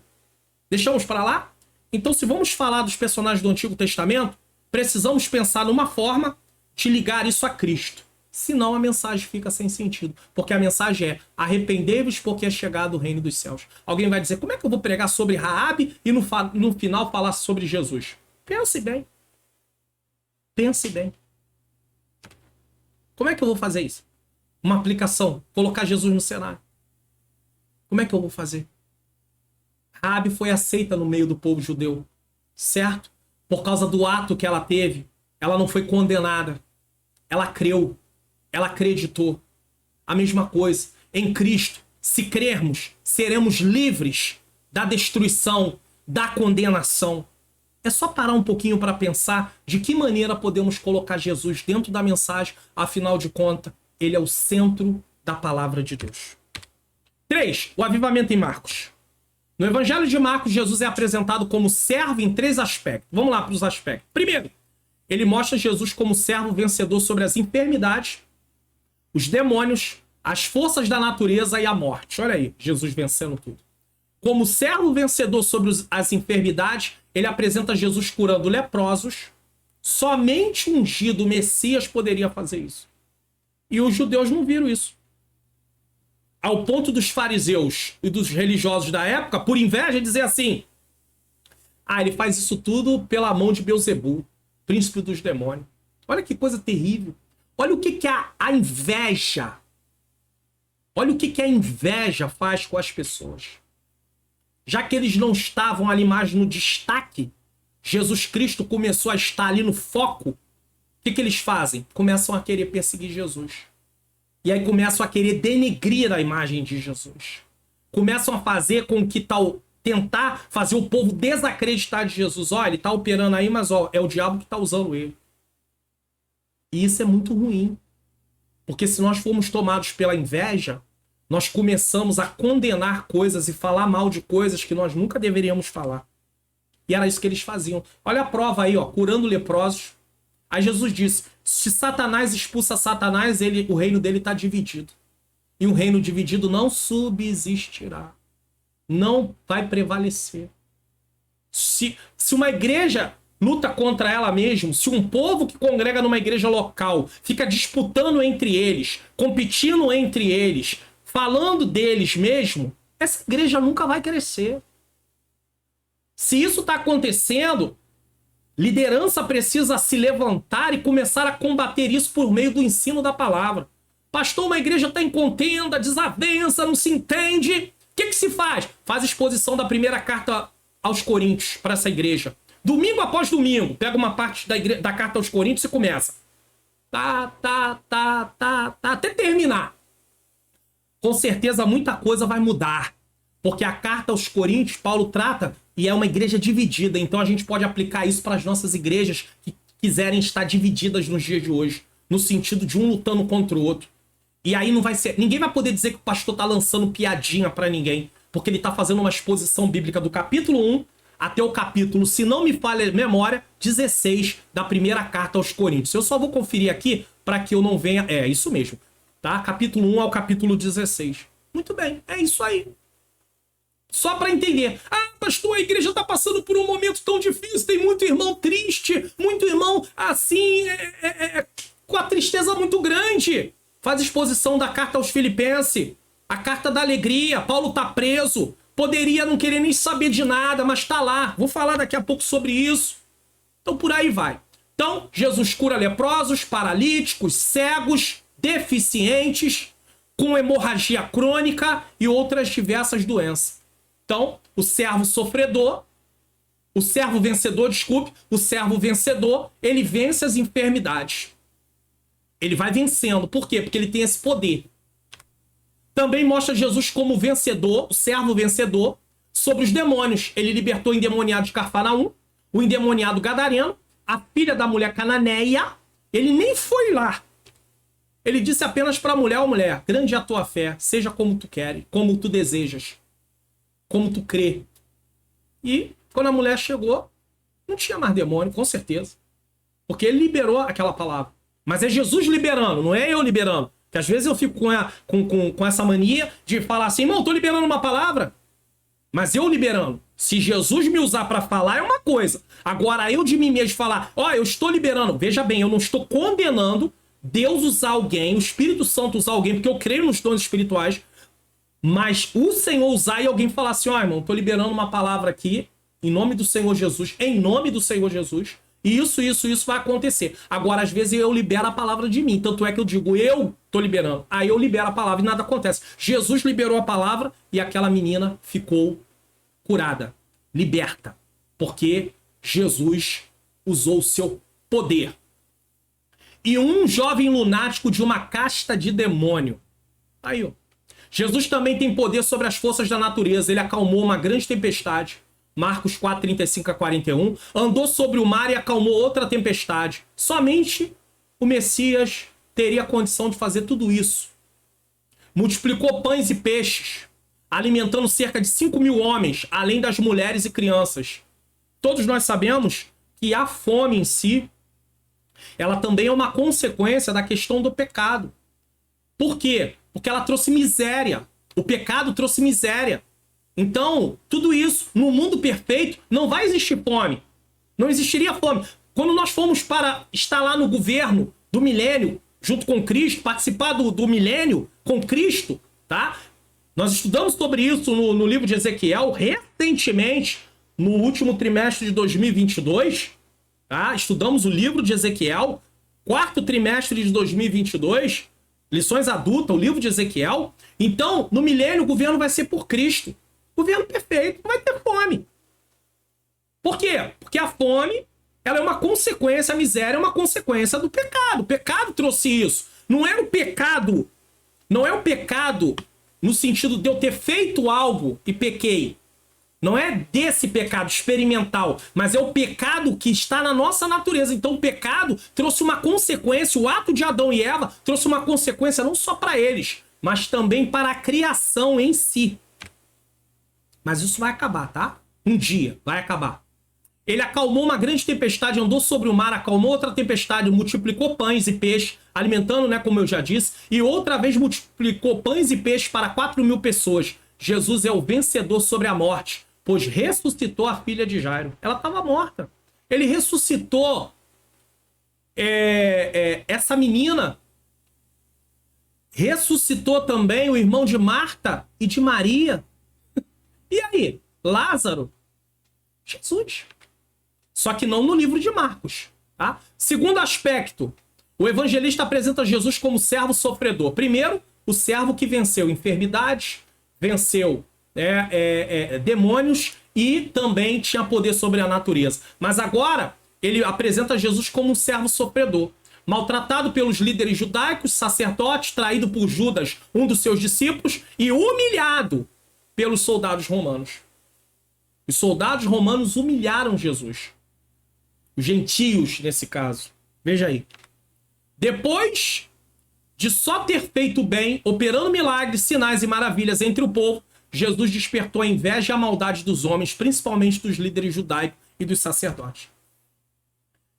Deixamos para lá? Então, se vamos falar dos personagens do Antigo Testamento, precisamos pensar numa forma de ligar isso a Cristo. Senão a mensagem fica sem sentido. Porque a mensagem é: arrependei-vos porque é chegado o reino dos céus. Alguém vai dizer: como é que eu vou pregar sobre Raabe e no final falar sobre Jesus? Pense bem. Pense bem. Como é que eu vou fazer isso? Uma aplicação. Colocar Jesus no cenário. Como é que eu vou fazer? Raabe foi aceita no meio do povo judeu, certo? Por causa do ato que ela teve, ela não foi condenada. Ela creu, ela acreditou. A mesma coisa, em Cristo, se crermos, seremos livres da destruição, da condenação. É só parar um pouquinho para pensar de que maneira podemos colocar Jesus dentro da mensagem. Afinal de contas, ele é o centro da palavra de Deus. 3. O avivamento em Marcos. No Evangelho de Marcos, Jesus é apresentado como servo em 3 aspectos. Vamos lá para os aspectos. Primeiro, ele mostra Jesus como servo vencedor sobre as enfermidades, os demônios, as forças da natureza e a morte. Olha aí, Jesus vencendo tudo. Como servo vencedor sobre as enfermidades, ele apresenta Jesus curando leprosos. Somente o ungido Messias poderia fazer isso. E os judeus não viram isso. Ao ponto dos fariseus e dos religiosos da época, por inveja, dizer assim: ele faz isso tudo pela mão de Belzebu, príncipe dos demônios. Olha que coisa terrível. Olha o que a inveja. Olha o que a inveja faz com as pessoas. Já que eles não estavam ali mais no destaque, Jesus Cristo começou a estar ali no foco. O que eles fazem? Começam a querer perseguir Jesus. E aí começam a querer denegrir a imagem de Jesus. Começam a fazer com que tentar fazer o povo desacreditar de Jesus. Olha, ele está operando aí, mas é o diabo que está usando ele. E isso é muito ruim. Porque se nós formos tomados pela inveja, nós começamos a condenar coisas e falar mal de coisas que nós nunca deveríamos falar. E era isso que eles faziam. Olha a prova aí, curando leprosos. Aí Jesus disse: se Satanás expulsa Satanás, o reino dele está dividido. E um reino dividido não subsistirá. Não vai prevalecer. Se uma igreja luta contra ela mesma, se um povo que congrega numa igreja local fica disputando entre eles, competindo entre eles, falando deles mesmo, essa igreja nunca vai crescer. Se isso está acontecendo, liderança precisa se levantar e começar a combater isso por meio do ensino da palavra. Pastor, uma igreja está em contenda, desavença, não se entende. O que se faz? Faz exposição da primeira carta aos Coríntios para essa igreja. Domingo após domingo, pega uma parte da carta aos Coríntios e começa. até terminar. Com certeza muita coisa vai mudar. Porque a carta aos Coríntios, Paulo trata, e é uma igreja dividida. Então a gente pode aplicar isso para as nossas igrejas que quiserem estar divididas nos dias de hoje. No sentido de um lutando contra o outro. E aí não vai ser... Ninguém vai poder dizer que o pastor tá lançando piadinha para ninguém. Porque ele tá fazendo uma exposição bíblica do capítulo 1 até o capítulo, se não me falha a memória, 16 da primeira carta aos Coríntios. Eu só vou conferir aqui para que eu não venha... É, isso mesmo. Tá? Capítulo 1 ao capítulo 16. Muito bem, é isso aí. Só para entender. Ah, pastor, a igreja está passando por um momento tão difícil, tem muito irmão triste, muito irmão assim, com a tristeza muito grande. Faz exposição da carta aos Filipenses, a carta da alegria. Paulo está preso, poderia não querer nem saber de nada, mas está lá. Vou falar daqui a pouco sobre isso. Então por aí vai. Então, Jesus cura leprosos, paralíticos, cegos, deficientes, com hemorragia crônica e outras diversas doenças. Então, o servo sofredor, o servo vencedor, ele vence as enfermidades. Ele vai vencendo. Por quê? Porque ele tem esse poder. Também mostra Jesus como vencedor, o servo vencedor, sobre os demônios. Ele libertou o endemoniado de Cafarnaum, o endemoniado gadareno, a filha da mulher cananeia. Ele nem foi lá. Ele disse apenas para a mulher, ó mulher, grande é a tua fé, seja como tu queres, como tu desejas, como tu crê. E quando a mulher chegou, não tinha mais demônio, com certeza. Porque ele liberou aquela palavra. Mas é Jesus liberando, não é eu liberando. Porque às vezes eu fico com essa mania de falar assim, irmão, tô liberando uma palavra, mas eu liberando. Se Jesus me usar para falar é uma coisa. Agora eu de mim mesmo falar, ó, eu estou liberando. Veja bem, eu não estou condenando Deus usar alguém, o Espírito Santo usar alguém, porque eu creio nos dons espirituais, mas o Senhor usar e alguém falar assim, ó, irmão, tô liberando uma palavra aqui, em nome do Senhor Jesus, em nome do Senhor Jesus, e isso vai acontecer. Agora, às vezes, eu libero a palavra de mim, tanto é que eu digo, eu tô liberando, aí eu libero a palavra e nada acontece. Jesus liberou a palavra e aquela menina ficou curada, liberta, porque Jesus usou o seu poder. E um jovem lunático de uma casta de demônio. Aí, ó. Jesus também tem poder sobre as forças da natureza. Ele acalmou uma grande tempestade. Marcos 4, 35 a 41. Andou sobre o mar e acalmou outra tempestade. Somente o Messias teria condição de fazer tudo isso. Multiplicou pães e peixes, alimentando cerca de 5.000 homens, além das mulheres e crianças. Todos nós sabemos que a fome em si, ela também é uma consequência da questão do pecado. Por quê? Porque ela trouxe miséria. O pecado trouxe miséria. Então, tudo isso, no mundo perfeito, não vai existir fome. Não existiria fome. Quando nós fomos para estar lá no governo do milênio, junto com Cristo, participar do milênio com Cristo, tá? Nós estudamos sobre isso no livro de Ezequiel, recentemente, no último trimestre de 2022, tá? Estudamos o livro de Ezequiel, quarto trimestre de 2022, lições adultas, o livro de Ezequiel. Então, no milênio, o governo vai ser por Cristo. Governo perfeito, não vai ter fome. Por quê? Porque a fome, ela é uma consequência, a miséria é uma consequência do pecado. O pecado trouxe isso. Não é o pecado no sentido de eu ter feito algo e pequei. Não é desse pecado experimental, mas é o pecado que está na nossa natureza. Então o pecado trouxe uma consequência, o ato de Adão e Eva trouxe uma consequência não só para eles, mas também para a criação em si. Mas isso vai acabar, tá? Um dia vai acabar. Ele acalmou uma grande tempestade, andou sobre o mar, acalmou outra tempestade, multiplicou pães e peixes, alimentando, né, como eu já disse, e outra vez multiplicou pães e peixes para 4.000 pessoas. Jesus é o vencedor sobre a morte, pois ressuscitou a filha de Jairo. Ela estava morta. Ele ressuscitou essa menina. Ressuscitou também o irmão de Marta e de Maria. E aí? Lázaro? Jesus. Só que não no livro de Marcos. Tá? Segundo aspecto, o evangelista apresenta Jesus como servo sofredor. Primeiro, o servo que venceu enfermidades, venceu demônios e também tinha poder sobre a natureza. Mas agora, ele apresenta Jesus como um servo sofredor. maltratado pelos líderes judaicos, sacerdotes, traído por Judas, um dos seus discípulos, e humilhado pelos soldados romanos. Os soldados romanos humilharam Jesus. Os gentios, nesse caso. Veja aí. Depois de só ter feito bem, operando milagres, sinais e maravilhas entre o povo, Jesus despertou a inveja e a maldade dos homens, principalmente dos líderes judaicos e dos sacerdotes.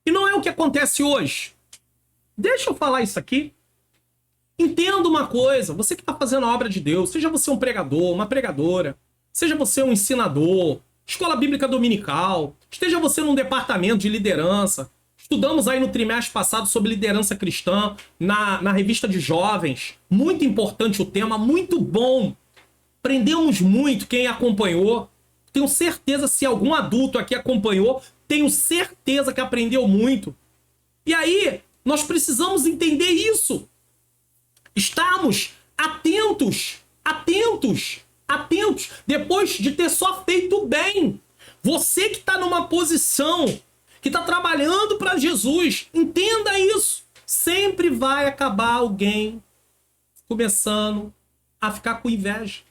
E não é o que acontece hoje. Deixa eu falar isso aqui. Entenda uma coisa, você que está fazendo a obra de Deus, seja você um pregador, uma pregadora, seja você um ensinador, escola bíblica dominical, esteja você num departamento de liderança. Estudamos aí no trimestre passado sobre liderança cristã, na revista de jovens. Muito importante o tema, muito bom. Aprendemos muito, quem acompanhou. Tenho certeza, se algum adulto aqui acompanhou, tenho certeza que aprendeu muito. E aí, nós precisamos entender isso. Estarmos atentos, depois de ter só feito bem. Você que está numa posição, que está trabalhando para Jesus, entenda isso. Sempre vai acabar alguém começando a ficar com inveja.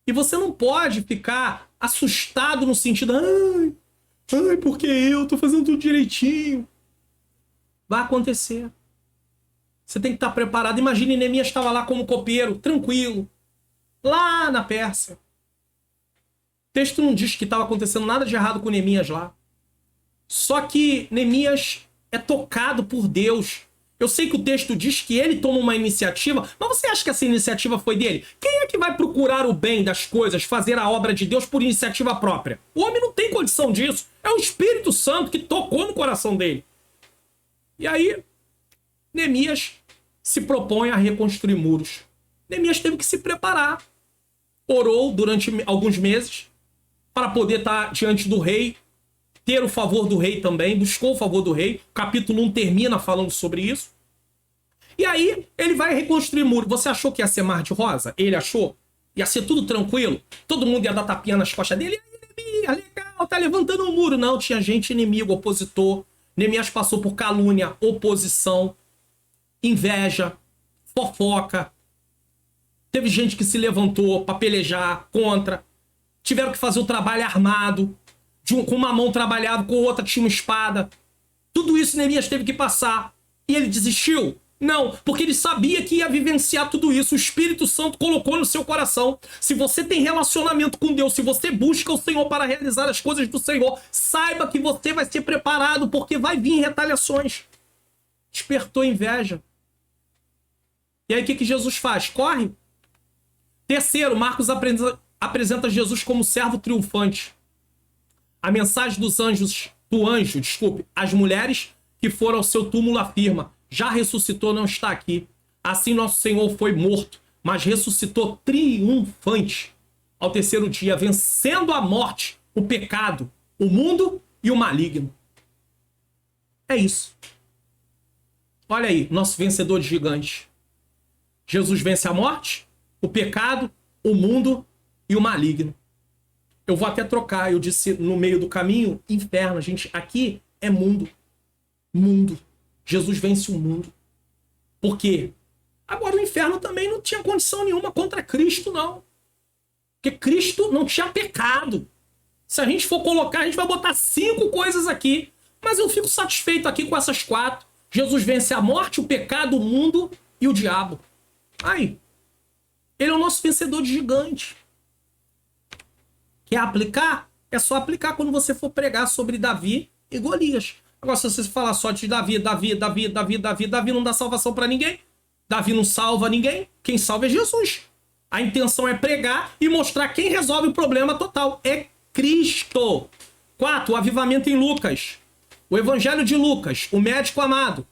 E você não pode ficar assustado no sentido, ai, porque eu tô fazendo tudo direitinho. Vai acontecer. Você tem que estar preparado. Imagine, Neemias estava lá como copeiro, tranquilo, lá na Pérsia. O texto não diz que estava acontecendo nada de errado com Neemias lá. Só que Neemias é tocado por Deus. Eu sei que o texto diz que ele toma uma iniciativa, mas você acha que essa iniciativa foi dele? Quem é que vai procurar o bem das coisas, fazer a obra de Deus por iniciativa própria? O homem não tem condição disso. É o Espírito Santo que tocou no coração dele. E aí, Neemias se propõe a reconstruir muros. Neemias teve que se preparar. Orou durante alguns meses para poder estar diante do rei, ter o favor do rei também, buscou o favor do rei. O capítulo 1 termina falando sobre isso. E aí, ele vai reconstruir muro. Você achou que ia ser mar de rosa? Ele achou? Ia ser tudo tranquilo? Todo mundo ia dar tapinha nas costas dele? Neemias, legal, tá levantando um muro. Não, tinha gente inimigo, opositor. Neemias passou por calúnia, oposição, inveja, fofoca. Teve gente que se levantou para pelejar contra. Tiveram que fazer o trabalho armado. Com uma mão trabalhava, com outra tinha uma espada. Tudo isso Neemias teve que passar. E ele desistiu? Não, porque ele sabia que ia vivenciar tudo isso. O Espírito Santo colocou no seu coração. Se você tem relacionamento com Deus, se você busca o Senhor para realizar as coisas do Senhor, saiba que você vai ser preparado, porque vai vir retaliações. Despertou inveja. E aí o que Jesus faz? Corre. Terceiro, Marcos apresenta Jesus como servo triunfante. A mensagem do anjo, as mulheres que foram ao seu túmulo afirma: já ressuscitou, não está aqui. Assim nosso Senhor foi morto, mas ressuscitou triunfante ao terceiro dia, vencendo a morte, o pecado, o mundo e o maligno. É isso. Olha aí, nosso vencedor de gigantes. Jesus vence a morte, o pecado, o mundo e o maligno. Eu vou até trocar, eu disse no meio do caminho, inferno, gente, aqui é mundo. Mundo. Jesus vence o mundo. Por quê? Agora o inferno também não tinha condição nenhuma contra Cristo, não. Porque Cristo não tinha pecado. Se a gente for colocar, a gente vai botar 5 coisas aqui. Mas eu fico satisfeito aqui com essas 4. Jesus vence a morte, o pecado, o mundo e o diabo. Aí. Ele é o nosso vencedor de gigante. Quer aplicar? É só aplicar quando você for pregar sobre Davi e Golias. Agora, se você falar só de Davi não dá salvação para ninguém. Davi não salva ninguém. Quem salva é Jesus. A intenção é pregar e mostrar quem resolve o problema total. É Cristo. 4. O avivamento em Lucas. O evangelho de Lucas, o médico amado,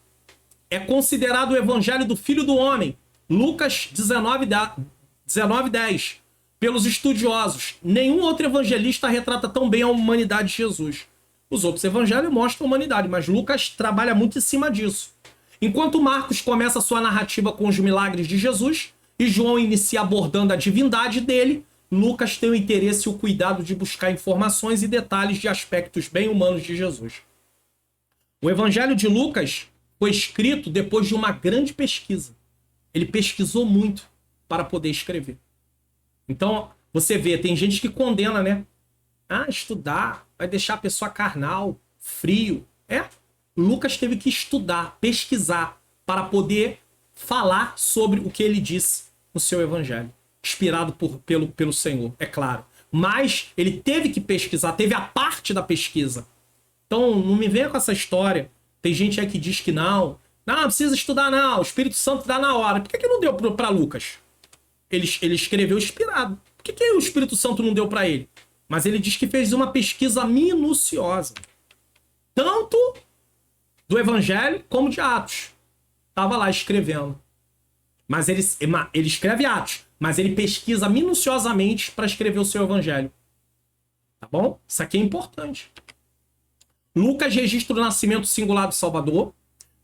é considerado o evangelho do Filho do Homem. Lucas 19:10. Pelos estudiosos, nenhum outro evangelista retrata tão bem a humanidade de Jesus. Os outros evangelhos mostram a humanidade, mas Lucas trabalha muito em cima disso. Enquanto Marcos começa a sua narrativa com os milagres de Jesus e João inicia abordando a divindade dele, Lucas tem o interesse e o cuidado de buscar informações e detalhes de aspectos bem humanos de Jesus. O evangelho de Lucas foi escrito depois de uma grande pesquisa. Ele pesquisou muito para poder escrever. Então, você vê, tem gente que condena, né? Ah, estudar vai deixar a pessoa carnal, frio. Lucas teve que estudar, pesquisar, para poder falar sobre o que ele disse no seu evangelho. Inspirado pelo Senhor, é claro. Mas ele teve que pesquisar, teve a parte da pesquisa. Então, não me venha com essa história. Tem gente aí que diz que não precisa estudar não, o Espírito Santo dá na hora. Por que não deu para Lucas? Ele escreveu inspirado. Por que o Espírito Santo não deu para ele? Mas ele diz que fez uma pesquisa minuciosa. Tanto do Evangelho como de Atos. Estava lá escrevendo. Mas ele escreve Atos, mas ele pesquisa minuciosamente para escrever o seu Evangelho. Tá bom? Isso aqui é importante. Lucas registra o nascimento singular do Salvador,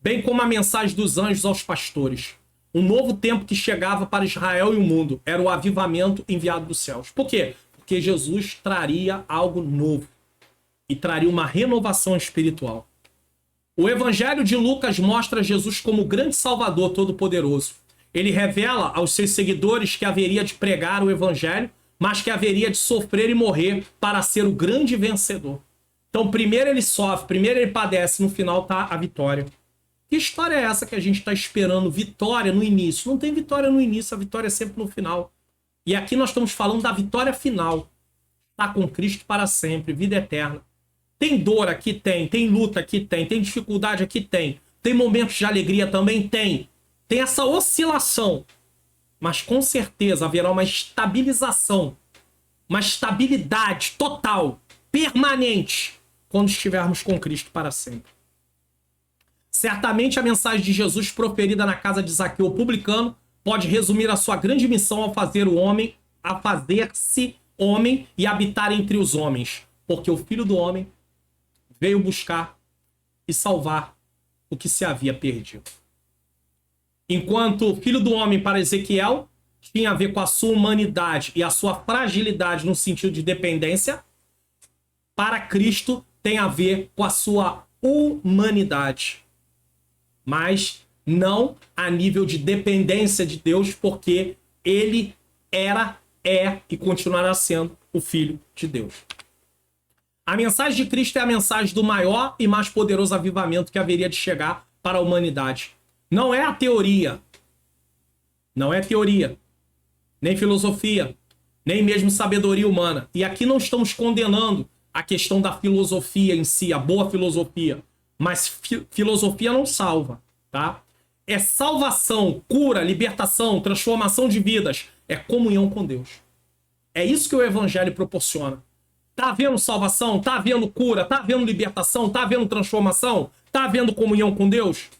bem como a mensagem dos anjos aos pastores. Um novo tempo que chegava para Israel e o mundo. Era o avivamento enviado dos céus. Por quê? Porque Jesus traria algo novo. E traria uma renovação espiritual. O Evangelho de Lucas mostra Jesus como o grande Salvador Todo-Poderoso. Ele revela aos seus seguidores que haveria de pregar o Evangelho, mas que haveria de sofrer e morrer para ser o grande vencedor. Então, primeiro ele sofre, primeiro ele padece, no final está a vitória. Que história é essa que a gente está esperando vitória no início? Não tem vitória no início, a vitória é sempre no final. E aqui nós estamos falando da vitória final. Está com Cristo para sempre, vida eterna. Tem dor aqui? Tem luta aqui? Tem dificuldade aqui? Tem momentos de alegria também? Tem essa oscilação. Mas com certeza haverá uma estabilização, uma estabilidade total, permanente, quando estivermos com Cristo para sempre. Certamente a mensagem de Jesus proferida na casa de Zaqueu, o publicano, pode resumir a sua grande missão ao fazer o homem, a fazer-se homem e habitar entre os homens. Porque o Filho do Homem veio buscar e salvar o que se havia perdido. Enquanto o Filho do Homem para Ezequiel tinha a ver com a sua humanidade e a sua fragilidade no sentido de dependência, para Cristo tem a ver com a sua humanidade. Mas não a nível de dependência de Deus, porque ele era, é e continuará sendo o Filho de Deus. A mensagem de Cristo é a mensagem do maior e mais poderoso avivamento que haveria de chegar para a humanidade. Não é a teoria. Não é teoria. Nem filosofia. Nem mesmo sabedoria humana. E aqui não estamos condenando a questão da filosofia em si, a boa filosofia. Mas filosofia não salva, tá? É salvação, cura, libertação, transformação de vidas. É comunhão com Deus. É isso que o Evangelho proporciona. Tá havendo salvação? Tá havendo cura? Tá havendo libertação? Tá havendo transformação? Tá havendo comunhão com Deus?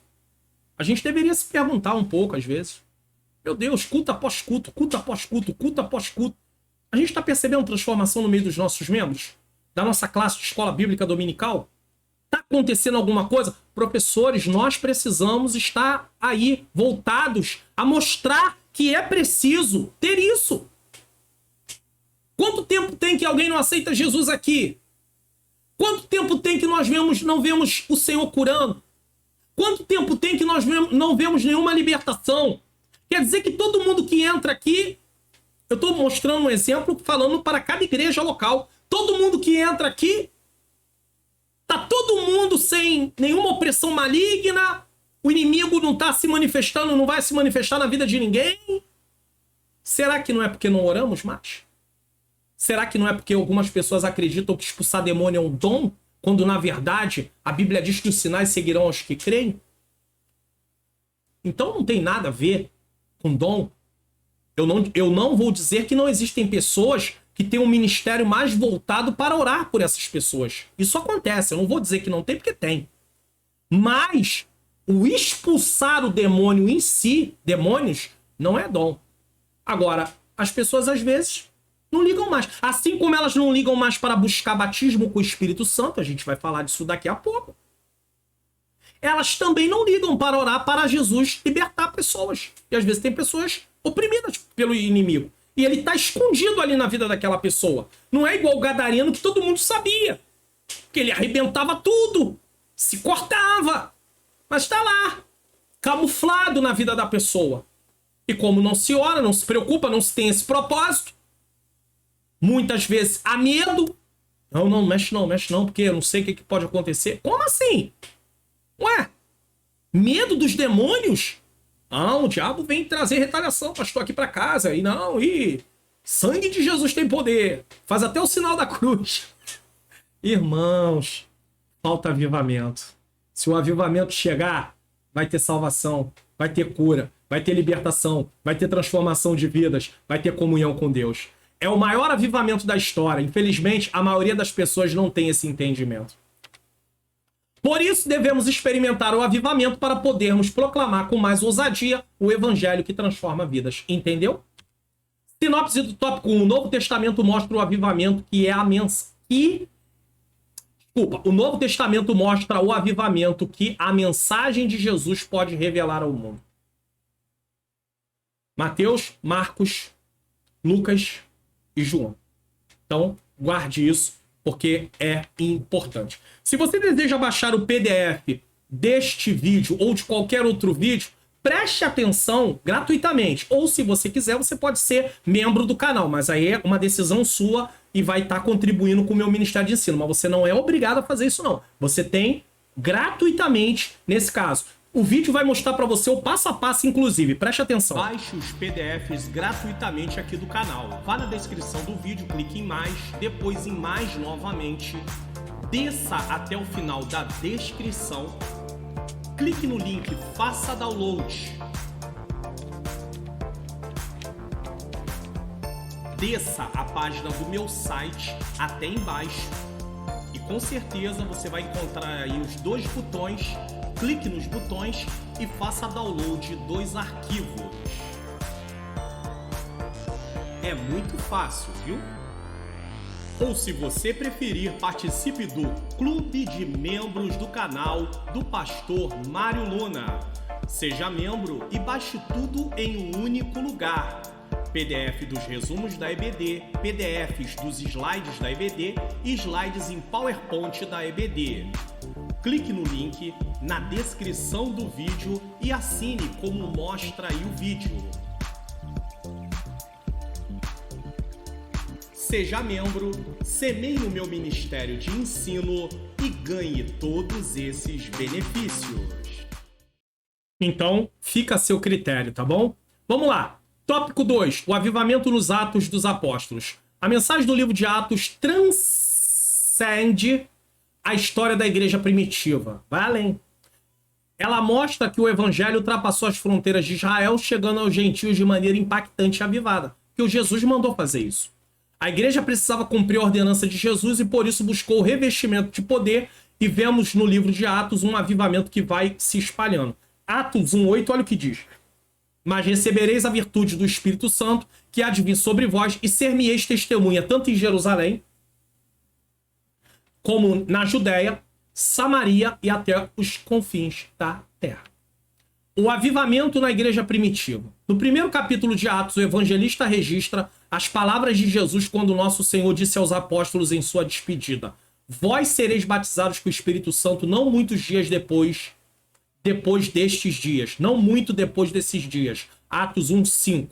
A gente deveria se perguntar um pouco, às vezes. Meu Deus, culto após culto, culto após culto, culto após culto. A gente está percebendo transformação no meio dos nossos membros? Da nossa classe de escola bíblica dominical? Está acontecendo alguma coisa? Professores, nós precisamos estar aí voltados a mostrar que é preciso ter isso. Quanto tempo tem que alguém não aceita Jesus aqui? Quanto tempo tem que nós não vemos o Senhor curando? Quanto tempo tem que nós não vemos nenhuma libertação? Quer dizer que todo mundo que entra aqui... Eu estou mostrando um exemplo falando para cada igreja local. Todo mundo que entra aqui... Está todo mundo sem nenhuma opressão maligna. O inimigo não está se manifestando, não vai se manifestar na vida de ninguém. Será que não é porque não oramos mais? Será que não é porque algumas pessoas acreditam que expulsar demônio é um dom? Quando, na verdade, a Bíblia diz que os sinais seguirão aos que creem? Então não tem nada a ver com dom. Eu não vou dizer que não existem pessoas que têm um ministério mais voltado para orar por essas pessoas. Isso acontece. Eu não vou dizer que não tem, porque tem. Mas o expulsar o demônio em si, demônios, não é dom. Agora, as pessoas às vezes não ligam mais. Assim como elas não ligam mais para buscar batismo com o Espírito Santo, a gente vai falar disso daqui a pouco. Elas também não ligam para orar para Jesus libertar pessoas. E às vezes tem pessoas oprimidas pelo inimigo. E ele está escondido ali na vida daquela pessoa. Não é igual o gadareno que todo mundo sabia. Que ele arrebentava tudo. Se cortava. mas está lá, camuflado na vida da pessoa. E como não se ora, não se preocupa, não se tem esse propósito, muitas vezes há medo. Não, mexe não, porque eu não sei o que pode acontecer. Como assim? Ué, medo dos demônios? Não, o diabo vem trazer retaliação, pastor, aqui para casa. E sangue de Jesus tem poder. Faz até o sinal da cruz. Irmãos, falta avivamento. Se o avivamento chegar, vai ter salvação, vai ter cura, vai ter libertação, vai ter transformação de vidas, vai ter comunhão com Deus. É o maior avivamento da história. Infelizmente, a maioria das pessoas não tem esse entendimento. Por isso, devemos experimentar o avivamento para podermos proclamar com mais ousadia o evangelho que transforma vidas. Entendeu? Sinopse do tópico 1. O Novo Testamento mostra o avivamento que é a mensagem. O Novo Testamento mostra o avivamento que a mensagem de Jesus pode revelar ao mundo. Mateus, Marcos, Lucas e João. Então, guarde isso, porque é importante. Se você deseja baixar o PDF deste vídeo ou de qualquer outro vídeo, preste atenção gratuitamente. Ou, se você quiser, você pode ser membro do canal, mas aí é uma decisão sua e vai estar contribuindo com o meu Ministério de Ensino. Mas você não é obrigado a fazer isso, não. Você tem gratuitamente nesse caso. O vídeo vai mostrar para você o passo a passo, inclusive. Preste atenção. Baixe os PDFs gratuitamente aqui do canal. Vá na descrição do vídeo, clique em mais, depois em mais novamente. Desça até o final da descrição. Clique no link, faça download. Desça a página do meu site até embaixo. E com certeza você vai encontrar aí os dois botões. Clique nos botões e faça download dos arquivos. É muito fácil, viu? Ou, se você preferir, participe do Clube de Membros do canal do Pastor Mário Luna. Seja membro e baixe tudo em um único lugar. PDF dos resumos da EBD, PDFs dos slides da EBD e slides em PowerPoint da EBD. Clique no link na descrição do vídeo e assine como mostra aí o vídeo. Seja membro, semeie no meu Ministério de Ensino e ganhe todos esses benefícios. Então, fica a seu critério, tá bom? Vamos lá. Tópico 2. O avivamento nos Atos dos Apóstolos. A mensagem do livro de Atos transcende a história da igreja primitiva. Vai além. Ela mostra que o evangelho ultrapassou as fronteiras de Israel, chegando aos gentios de maneira impactante e avivada. Que o Jesus mandou fazer isso. A igreja precisava cumprir a ordenança de Jesus e por isso buscou o revestimento de poder, e vemos no livro de Atos um avivamento que vai se espalhando. Atos 1:8, olha o que diz. Mas recebereis a virtude do Espírito Santo, que há de vir sobre vós, e ser-me-eis testemunha tanto em Jerusalém, como na Judéia, Samaria e até os confins da terra. O avivamento na igreja primitiva. No primeiro capítulo de Atos, o evangelista registra as palavras de Jesus quando nosso Senhor disse aos apóstolos em sua despedida: vós sereis batizados com o Espírito Santo não muitos dias depois destes dias. Não muito depois desses dias. Atos 1:5.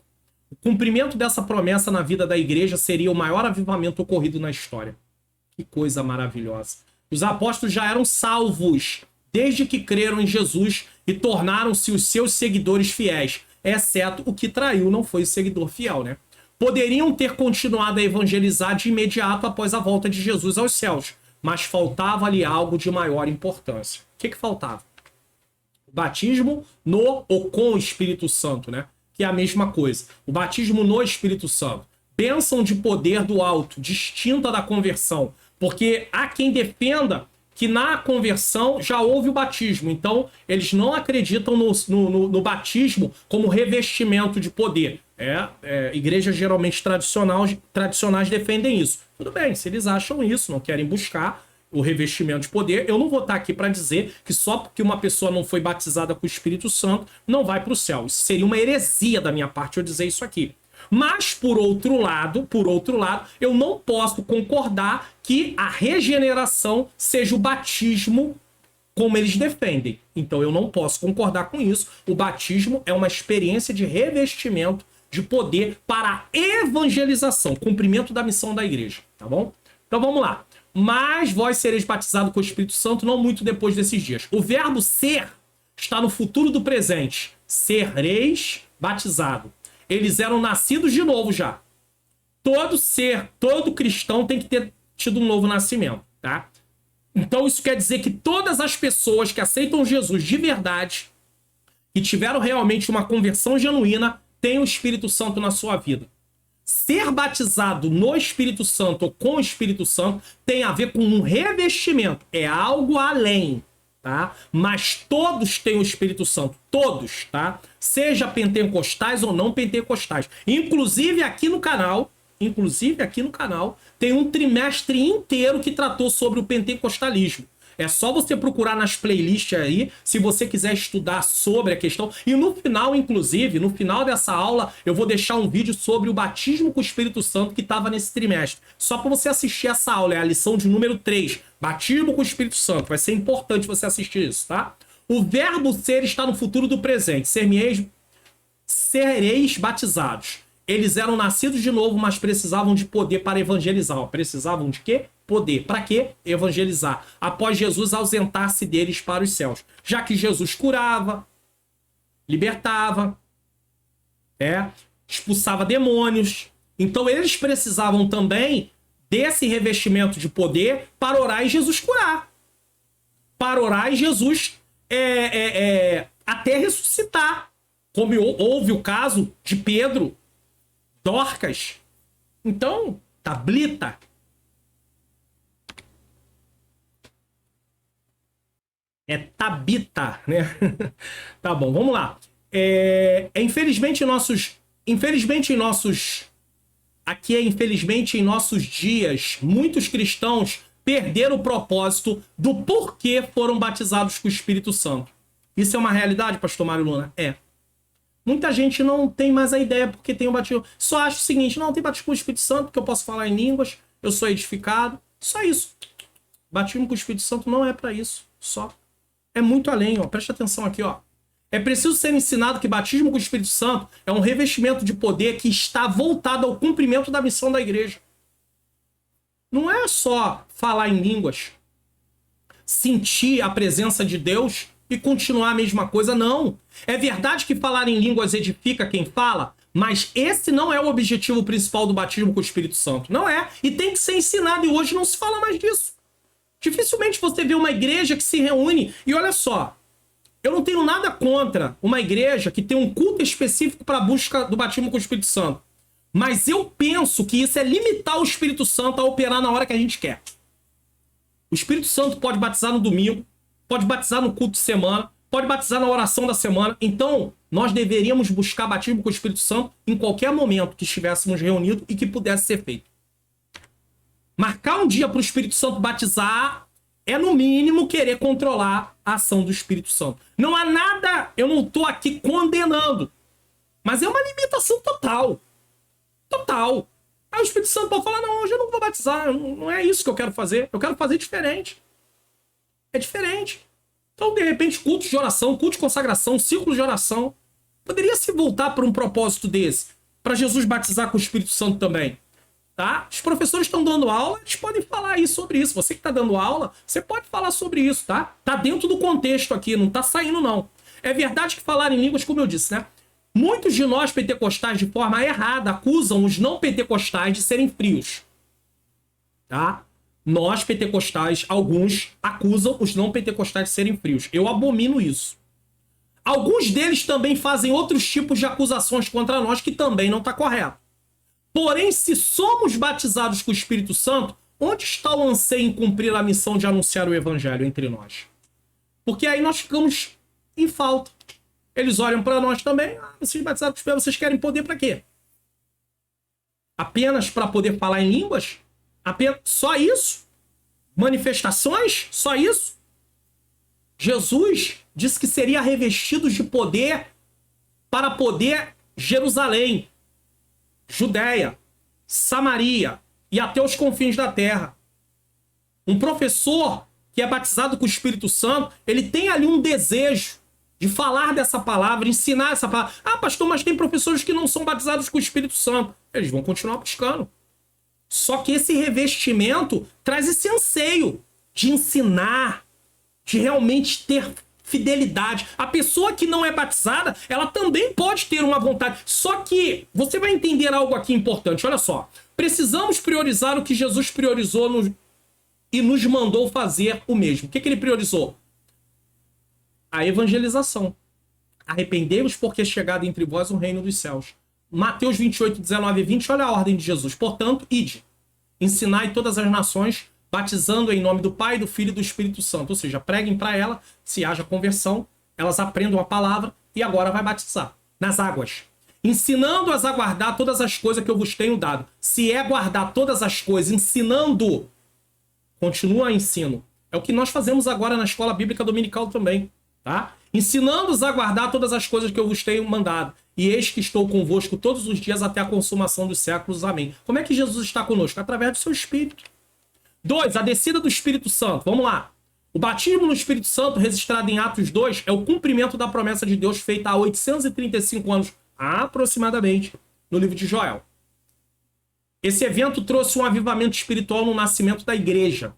O cumprimento dessa promessa na vida da igreja seria o maior avivamento ocorrido na história. Que coisa maravilhosa. Os apóstolos já eram salvos desde que creram em Jesus e tornaram-se os seus seguidores fiéis, exceto o que traiu não foi o seguidor fiel, né? Poderiam ter continuado a evangelizar de imediato após a volta de Jesus aos céus, mas faltava-lhe algo de maior importância. O que faltava? O batismo no ou com o Espírito Santo, né? Que é a mesma coisa. O batismo no Espírito Santo. Bênção de poder do alto, distinta da conversão. Porque há quem defenda que na conversão já houve o batismo. Então, eles não acreditam no batismo como revestimento de poder. Igrejas geralmente tradicionais defendem isso. Tudo bem, se eles acham isso, não querem buscar o revestimento de poder, eu não vou estar aqui para dizer que só porque uma pessoa não foi batizada com o Espírito Santo não vai para o céu. Isso seria uma heresia da minha parte eu dizer isso aqui. Mas, por outro lado, eu não posso concordar que a regeneração seja o batismo como eles defendem. Então eu não posso concordar com isso. O batismo é uma experiência de revestimento de poder para evangelização, cumprimento da missão da igreja, tá bom? Então vamos lá. Mas vós sereis batizados com o Espírito Santo não muito depois desses dias. O verbo ser está no futuro do presente. Sereis batizado. Eles eram nascidos de novo já. Todo cristão tem que ter tido um novo nascimento, tá? Então isso quer dizer que todas as pessoas que aceitam Jesus de verdade, que tiveram realmente uma conversão genuína, têm o Espírito Santo na sua vida. Ser batizado no Espírito Santo ou com o Espírito Santo tem a ver com um revestimento. É algo além, tá? Mas todos têm o Espírito Santo. Todos, tá? Seja pentecostais ou não pentecostais. Inclusive aqui no canal, tem um trimestre inteiro que tratou sobre o pentecostalismo. É só você procurar nas playlists aí, se você quiser estudar sobre a questão. E no final, inclusive, no final dessa aula, eu vou deixar um vídeo sobre o batismo com o Espírito Santo que estava nesse trimestre. Só para você assistir essa aula, é a lição de número 3. Batismo com o Espírito Santo. Vai ser importante você assistir isso, tá? O verbo ser está no futuro do presente. Sereis batizados. Eles eram nascidos de novo, mas precisavam de poder para evangelizar. Precisavam de quê? Poder. Para quê? Evangelizar. Após Jesus ausentar-se deles para os céus. Já que Jesus curava, libertava, expulsava demônios. Então eles precisavam também desse revestimento de poder para orar e Jesus curar. Para orar e Jesus até ressuscitar. Como houve o caso de Pedro, Dorcas. Então, Tablita. É Tabita, né? Tá bom, vamos lá. Infelizmente em nossos dias, muitos cristãos perderam o propósito do porquê foram batizados com o Espírito Santo. Isso é uma realidade, pastor Mário Luna? É. Muita gente não tem mais a ideia porque tem o batismo. Só acha o seguinte, não, tem batismo com o Espírito Santo porque eu posso falar em línguas, eu sou edificado. Só isso. Batismo com o Espírito Santo não é para isso. Só. É muito além, ó. Presta atenção aqui, ó. É preciso ser ensinado que batismo com o Espírito Santo é um revestimento de poder que está voltado ao cumprimento da missão da igreja. Não é só falar em línguas, sentir a presença de Deus e continuar a mesma coisa, não. É verdade que falar em línguas edifica quem fala, mas esse não é o objetivo principal do batismo com o Espírito Santo. Não é. E tem que ser ensinado, e hoje não se fala mais disso. Dificilmente você vê uma igreja que se reúne, e olha só, eu não tenho nada contra uma igreja que tem um culto específico para a busca do batismo com o Espírito Santo. Mas eu penso que isso é limitar o Espírito Santo a operar na hora que a gente quer. O Espírito Santo pode batizar no domingo, pode batizar no culto de semana, pode batizar na oração da semana. Então, nós deveríamos buscar batismo com o Espírito Santo em qualquer momento que estivéssemos reunidos e que pudesse ser feito. Marcar um dia para o Espírito Santo batizar é, no mínimo, querer controlar a ação do Espírito Santo. Não há nada, eu não estou aqui condenando, mas é uma limitação total. Total. Aí o Espírito Santo pode falar, não, hoje eu não vou batizar, não é isso que eu quero fazer, eu quero fazer diferente. É diferente. Então, de repente, culto de oração, culto de consagração, círculo de oração, poderia se voltar para um propósito desse, para Jesus batizar com o Espírito Santo também. Tá? Os professores estão dando aula, eles podem falar aí sobre isso. Você que está dando aula, você pode falar sobre isso, tá? Tá dentro do contexto aqui, não tá saindo, não. É verdade que falar em línguas, como eu disse, né? Muitos de nós pentecostais, de forma errada, acusam os não pentecostais de serem frios. Tá? Nós pentecostais, alguns, acusam os não pentecostais de serem frios. Eu abomino isso. Alguns deles também fazem outros tipos de acusações contra nós que também não está correto. Porém, se somos batizados com o Espírito Santo, onde está o anseio em cumprir a missão de anunciar o Evangelho entre nós? Porque aí nós ficamos em falta. Eles olham para nós também. Vocês batizados com o Espírito, vocês querem poder para quê? Apenas para poder falar em línguas? Apenas, só isso? Manifestações? Só isso? Jesus disse que seria revestido de poder para poder Jerusalém, Judéia, Samaria e até os confins da terra. Um professor que é batizado com o Espírito Santo, ele tem ali um desejo de falar dessa palavra, ensinar essa palavra. Ah, pastor, mas tem professores que não são batizados com o Espírito Santo. Eles vão continuar buscando. Só que esse revestimento traz esse anseio de ensinar, de realmente ter fidelidade. A pessoa que não é batizada, ela também pode ter uma vontade. Só que você vai entender algo aqui importante. Olha só. Precisamos priorizar o que Jesus priorizou e nos mandou fazer o mesmo. O que ele priorizou? A evangelização. Arrependei-vos porque é chegado entre vós o reino dos céus. Mateus 28, 19 e 20, olha a ordem de Jesus. Portanto, ide, ensinai todas as nações, batizando em nome do Pai, do Filho e do Espírito Santo. Ou seja, preguem para ela, se haja conversão, elas aprendam a palavra e agora vai batizar nas águas. Ensinando-as a guardar todas as coisas que eu vos tenho dado. Se é guardar todas as coisas, ensinando, continua a ensino. É o que nós fazemos agora na Escola Bíblica Dominical também, tá? Ensinando-os a guardar todas as coisas que eu vos tenho mandado. E eis que estou convosco todos os dias até a consumação dos séculos. Amém. Como é que Jesus está conosco? Através do seu Espírito. 2. A descida do Espírito Santo. Vamos lá. O batismo no Espírito Santo, registrado em Atos 2, é o cumprimento da promessa de Deus feita há 835 anos, aproximadamente, no livro de Joel. Esse evento trouxe um avivamento espiritual no nascimento da igreja.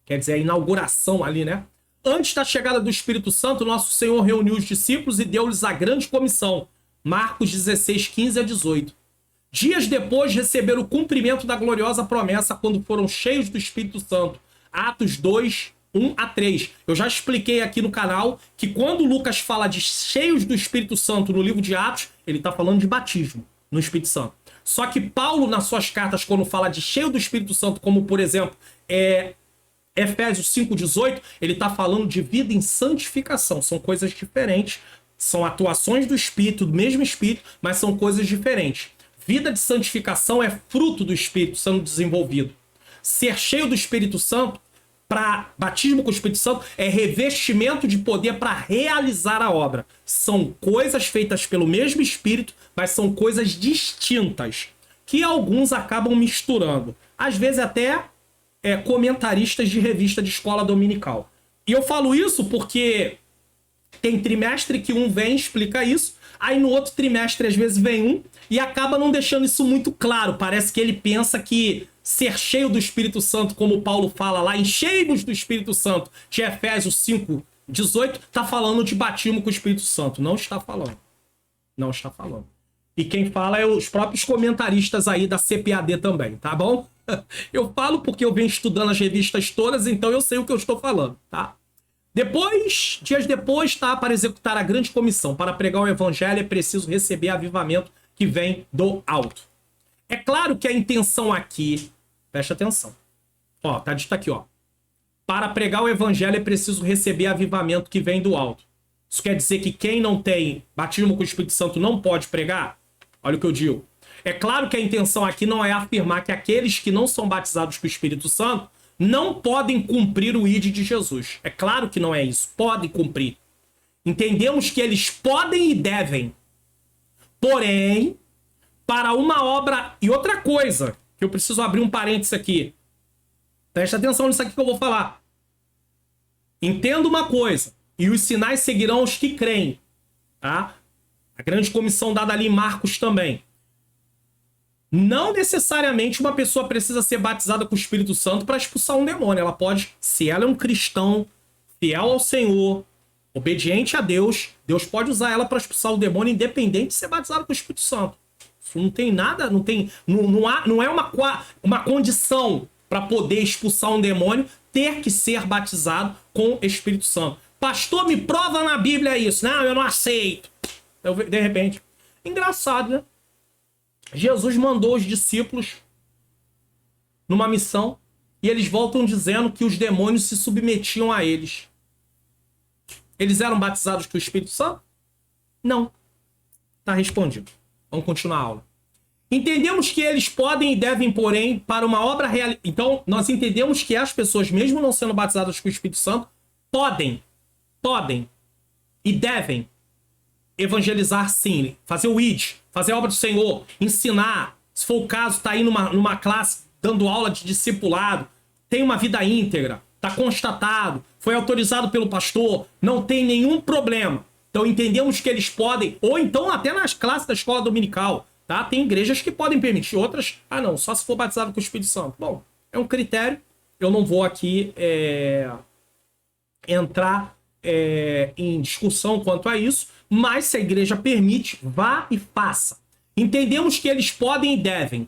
Quer dizer, a inauguração ali, né? Antes da chegada do Espírito Santo, nosso Senhor reuniu os discípulos e deu-lhes a grande comissão. Marcos 16, 15 a 18. Dias depois, receberam o cumprimento da gloriosa promessa quando foram cheios do Espírito Santo. Atos 2, 1 a 3. Eu já expliquei aqui no canal que quando Lucas fala de cheios do Espírito Santo no livro de Atos, ele está falando de batismo no Espírito Santo. Só que Paulo, nas suas cartas, quando fala de cheio do Espírito Santo, como por exemplo, Efésios 5,18, ele está falando de vida em santificação. São coisas diferentes, são atuações do Espírito, do mesmo Espírito, mas são coisas diferentes. Vida de santificação é fruto do Espírito sendo desenvolvido. Ser cheio do Espírito Santo, para batismo com o Espírito Santo, é revestimento de poder para realizar a obra. São coisas feitas pelo mesmo Espírito, mas são coisas distintas, que alguns acabam misturando. Às vezes até comentaristas de revista de escola dominical. E eu falo isso porque tem trimestre que um vem e explica isso, aí no outro trimestre às vezes vem um e acaba não deixando isso muito claro. Parece que ele pensa que ser cheio do Espírito Santo, como Paulo fala lá, enchei-vos do Espírito Santo, de Efésios 5, 18, tá falando de batismo com o Espírito Santo. Não está falando. Não está falando. E quem fala é os próprios comentaristas aí da CPAD também, tá bom? Eu falo porque eu venho estudando as revistas todas, então eu sei o que eu estou falando, tá? Dias depois, tá? Para executar a grande comissão, para pregar o evangelho é preciso receber avivamento que vem do alto. É claro que a intenção aqui, preste atenção, ó, tá dito aqui, ó. Para pregar o evangelho é preciso receber avivamento que vem do alto. Isso quer dizer que quem não tem batismo com o Espírito Santo não pode pregar? Olha o que eu digo. É claro que a intenção aqui não é afirmar que aqueles que não são batizados com o Espírito Santo não podem cumprir o ID de Jesus. É claro que não é isso. Podem cumprir. Entendemos que eles podem e devem. Porém, para uma obra... E outra coisa, que eu preciso abrir um parênteses aqui. Presta atenção nisso aqui que eu vou falar. Entenda uma coisa. E os sinais seguirão os que creem. Tá? A grande comissão dada ali em Marcos também. Não necessariamente uma pessoa precisa ser batizada com o Espírito Santo para expulsar um demônio. Ela pode, se ela é um cristão, fiel ao Senhor, obediente a Deus, Deus pode usar ela para expulsar o demônio independente de ser batizada com o Espírito Santo. Isso não tem nada, não é uma condição para poder expulsar um demônio ter que ser batizado com o Espírito Santo. Pastor, me prova na Bíblia isso. Não, eu não aceito. De repente. Engraçado, né? Jesus mandou os discípulos numa missão e eles voltam dizendo que os demônios se submetiam a eles. Eles eram batizados com o Espírito Santo? Não. Tá respondido. Vamos continuar a aula. Entendemos que eles podem e devem, porém, para uma obra real... Então, nós entendemos que as pessoas, mesmo não sendo batizadas com o Espírito Santo, podem e devem evangelizar sim, fazer o ID, fazer a obra do Senhor, ensinar, se for o caso, tá aí numa classe dando aula de discipulado, tem uma vida íntegra, está constatado, foi autorizado pelo pastor, não tem nenhum problema. Então entendemos que eles podem, ou então até nas classes da escola dominical, tá? Tem igrejas que podem permitir, outras, não, só se for batizado com o Espírito Santo. Bom, é um critério, eu não vou aqui entrar em discussão quanto a isso, mas se a igreja permite, vá e faça. Entendemos que eles podem e devem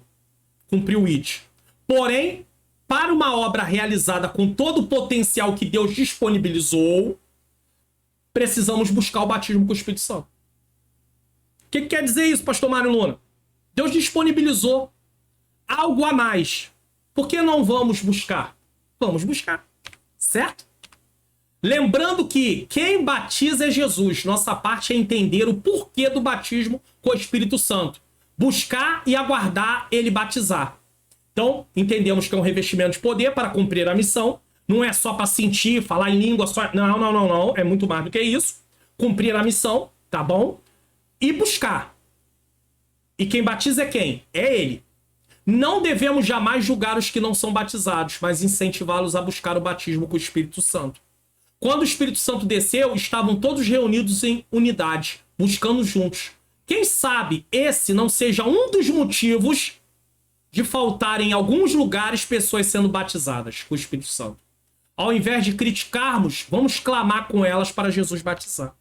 cumprir o IT. Porém, para uma obra realizada com todo o potencial que Deus disponibilizou, precisamos buscar o batismo com o Espírito Santo. O que quer dizer isso, pastor Mário Luna? Deus disponibilizou algo a mais. Por que não vamos buscar? Vamos buscar, certo? Lembrando que quem batiza é Jesus. Nossa parte é entender o porquê do batismo com o Espírito Santo. Buscar e aguardar ele batizar. Então, entendemos que é um revestimento de poder para cumprir a missão. Não é só para sentir, falar em língua, só... Não. É muito mais do que isso. Cumprir a missão, tá bom? E buscar. E quem batiza é quem? É ele. Não devemos jamais julgar os que não são batizados, mas incentivá-los a buscar o batismo com o Espírito Santo. Quando o Espírito Santo desceu, estavam todos reunidos em unidade, buscando juntos. Quem sabe esse não seja um dos motivos de faltar em alguns lugares pessoas sendo batizadas com o Espírito Santo. Ao invés de criticarmos, vamos clamar com elas para Jesus batizar.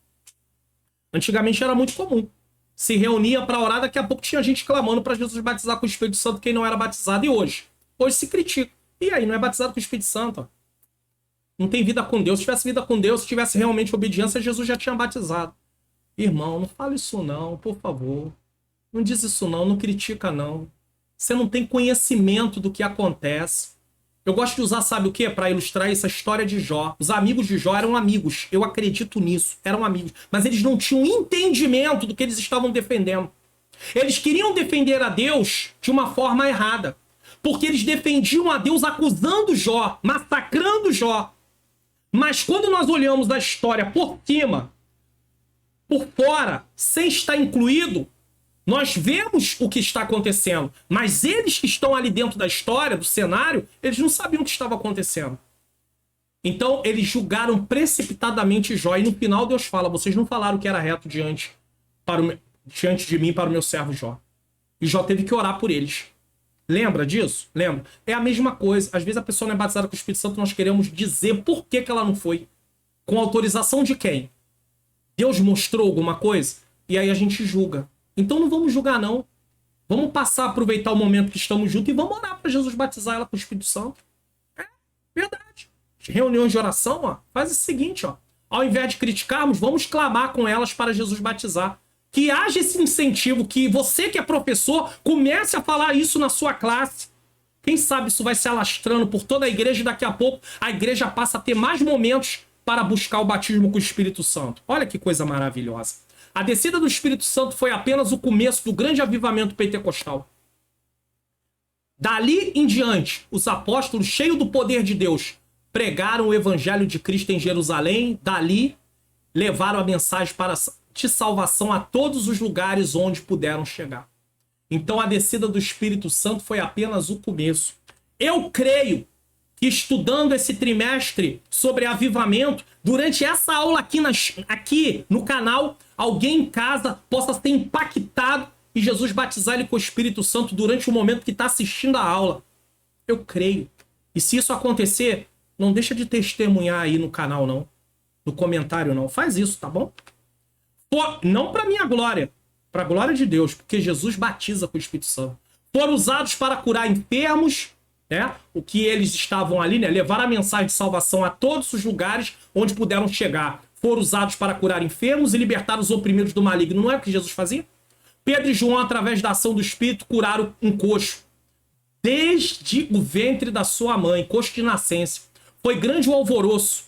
Antigamente era muito comum. Se reunia para orar, daqui a pouco tinha gente clamando para Jesus batizar com o Espírito Santo quem não era batizado. E hoje? Hoje se critica. E aí, não é batizado com o Espírito Santo? Ó. Não tem vida com Deus. Se tivesse vida com Deus, se tivesse realmente obediência, Jesus já tinha batizado. Irmão, não fala isso não, por favor. Não diz isso não critica não. Você não tem conhecimento do que acontece. Eu gosto de usar, sabe o quê? Para ilustrar essa história de Jó. Os amigos de Jó eram amigos. Eu acredito nisso. Eram amigos. Mas eles não tinham entendimento do que eles estavam defendendo. Eles queriam defender a Deus de uma forma errada. Porque eles defendiam a Deus acusando Jó, massacrando Jó. Mas quando nós olhamos a história por cima, por fora, sem estar incluído, nós vemos o que está acontecendo. Mas eles que estão ali dentro da história, do cenário, eles não sabiam o que estava acontecendo. Então, eles julgaram precipitadamente Jó. E no final Deus fala, vocês não falaram que era reto diante de mim para o meu servo Jó. E Jó teve que orar por eles. Lembra disso? Lembra? É a mesma coisa. Às vezes a pessoa não é batizada com o Espírito Santo, nós queremos dizer por que ela não foi. Com autorização de quem? Deus mostrou alguma coisa? E aí a gente julga. Então não vamos julgar não. Vamos passar, aproveitar o momento que estamos juntos e vamos orar para Jesus batizar ela com o Espírito Santo. É verdade. Reuniões de oração, ó, faz o seguinte, ó. Ao invés de criticarmos, vamos clamar com elas para Jesus batizar. Que haja esse incentivo, que você que é professor comece a falar isso na sua classe. Quem sabe isso vai se alastrando por toda a igreja e daqui a pouco a igreja passa a ter mais momentos para buscar o batismo com o Espírito Santo. Olha que coisa maravilhosa. A descida do Espírito Santo foi apenas o começo do grande avivamento pentecostal. Dali em diante, os apóstolos, cheios do poder de Deus, pregaram o evangelho de Cristo em Jerusalém. Dali, levaram a mensagem de salvação a todos os lugares onde puderam chegar. Então, a descida do Espírito Santo foi apenas o começo. Eu creio que estudando esse trimestre sobre avivamento, durante essa aula aqui no canal, alguém em casa possa ser impactado e Jesus batizar ele com o Espírito Santo durante o momento que está assistindo a aula. Eu creio. E se isso acontecer, não deixa de testemunhar aí no canal, não. No comentário, não. Faz isso, tá bom? Não para minha glória, para a glória de Deus, porque Jesus batiza com o Espírito Santo. Foram usados para curar enfermos, né? O que eles estavam ali, né? Levar a mensagem de salvação a todos os lugares onde puderam chegar. Foram usados para curar enfermos e libertar os oprimidos do maligno. Não é o que Jesus fazia? Pedro e João, através da ação do Espírito, curaram um coxo. Desde o ventre da sua mãe, coxo de nascença. Foi grande o alvoroço.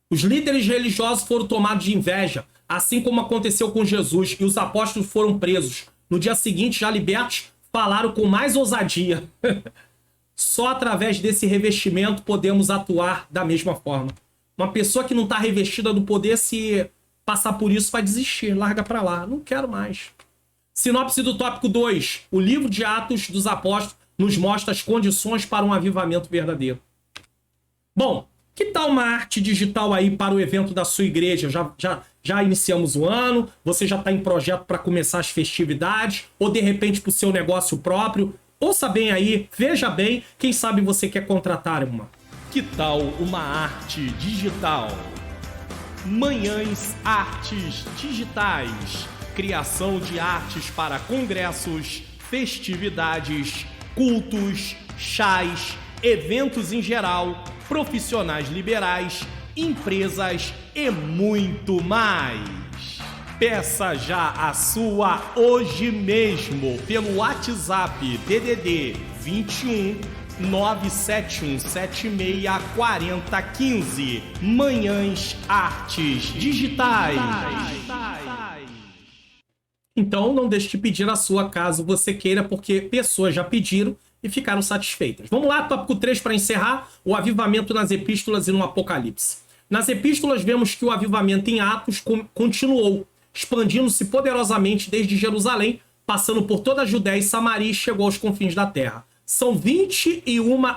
Os líderes religiosos foram tomados de inveja, assim como aconteceu com Jesus, e os apóstolos foram presos. No dia seguinte, já libertos, falaram com mais ousadia. Só através desse revestimento podemos atuar da mesma forma. Uma pessoa que não está revestida do poder, se passar por isso, vai desistir. Larga para lá. Não quero mais. Sinopse do tópico 2. O livro de Atos dos Apóstolos nos mostra as condições para um avivamento verdadeiro. Bom, que tal uma arte digital aí para o evento da sua igreja? Já iniciamos o ano, você já está em projeto para começar as festividades, ou de repente para o seu negócio próprio. Ouça bem aí, veja bem, quem sabe você quer contratar uma. Que tal uma arte digital? Manhãs Artes Digitais. Criação de artes para congressos, festividades, cultos, chás, eventos em geral, profissionais liberais, empresas e muito mais. Peça já a sua hoje mesmo pelo WhatsApp DDD 21 971764015. Manhãs Artes Digitais. Então não deixe de pedir a sua caso você queira, porque pessoas já pediram e ficaram satisfeitas. Vamos lá, tópico 3 para encerrar, o avivamento nas epístolas e no Apocalipse. Nas epístolas vemos que o avivamento em Atos continuou, expandindo-se poderosamente desde Jerusalém, passando por toda a Judéia e Samaria e chegou aos confins da terra. São 21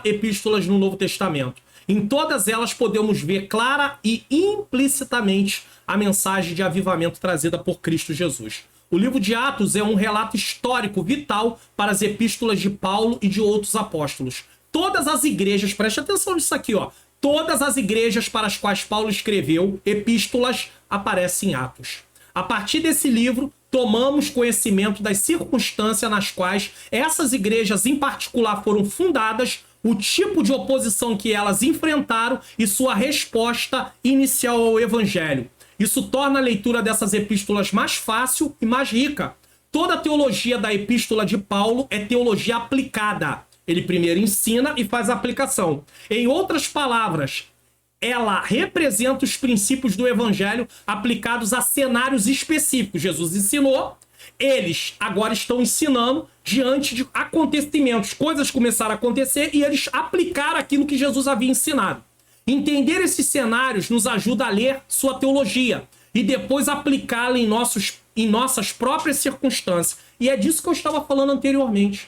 epístolas no Novo Testamento. Em todas elas podemos ver clara e implicitamente a mensagem de avivamento trazida por Cristo Jesus. O livro de Atos é um relato histórico vital para as epístolas de Paulo e de outros apóstolos. Todas as igrejas, preste atenção nisso aqui, ó. Todas as igrejas para as quais Paulo escreveu epístolas aparecem em Atos. A partir desse livro, tomamos conhecimento das circunstâncias nas quais essas igrejas em particular foram fundadas, o tipo de oposição que elas enfrentaram e sua resposta inicial ao evangelho. Isso torna a leitura dessas epístolas mais fácil e mais rica. Toda a teologia da epístola de Paulo é teologia aplicada. Ele primeiro ensina e faz a aplicação. Em outras palavras, ela representa os princípios do evangelho aplicados a cenários específicos. Jesus ensinou, eles agora estão ensinando diante de acontecimentos. Coisas começaram a acontecer e eles aplicaram aquilo que Jesus havia ensinado. Entender esses cenários nos ajuda a ler sua teologia e depois aplicá-la em nossas próprias circunstâncias. E é disso que eu estava falando anteriormente.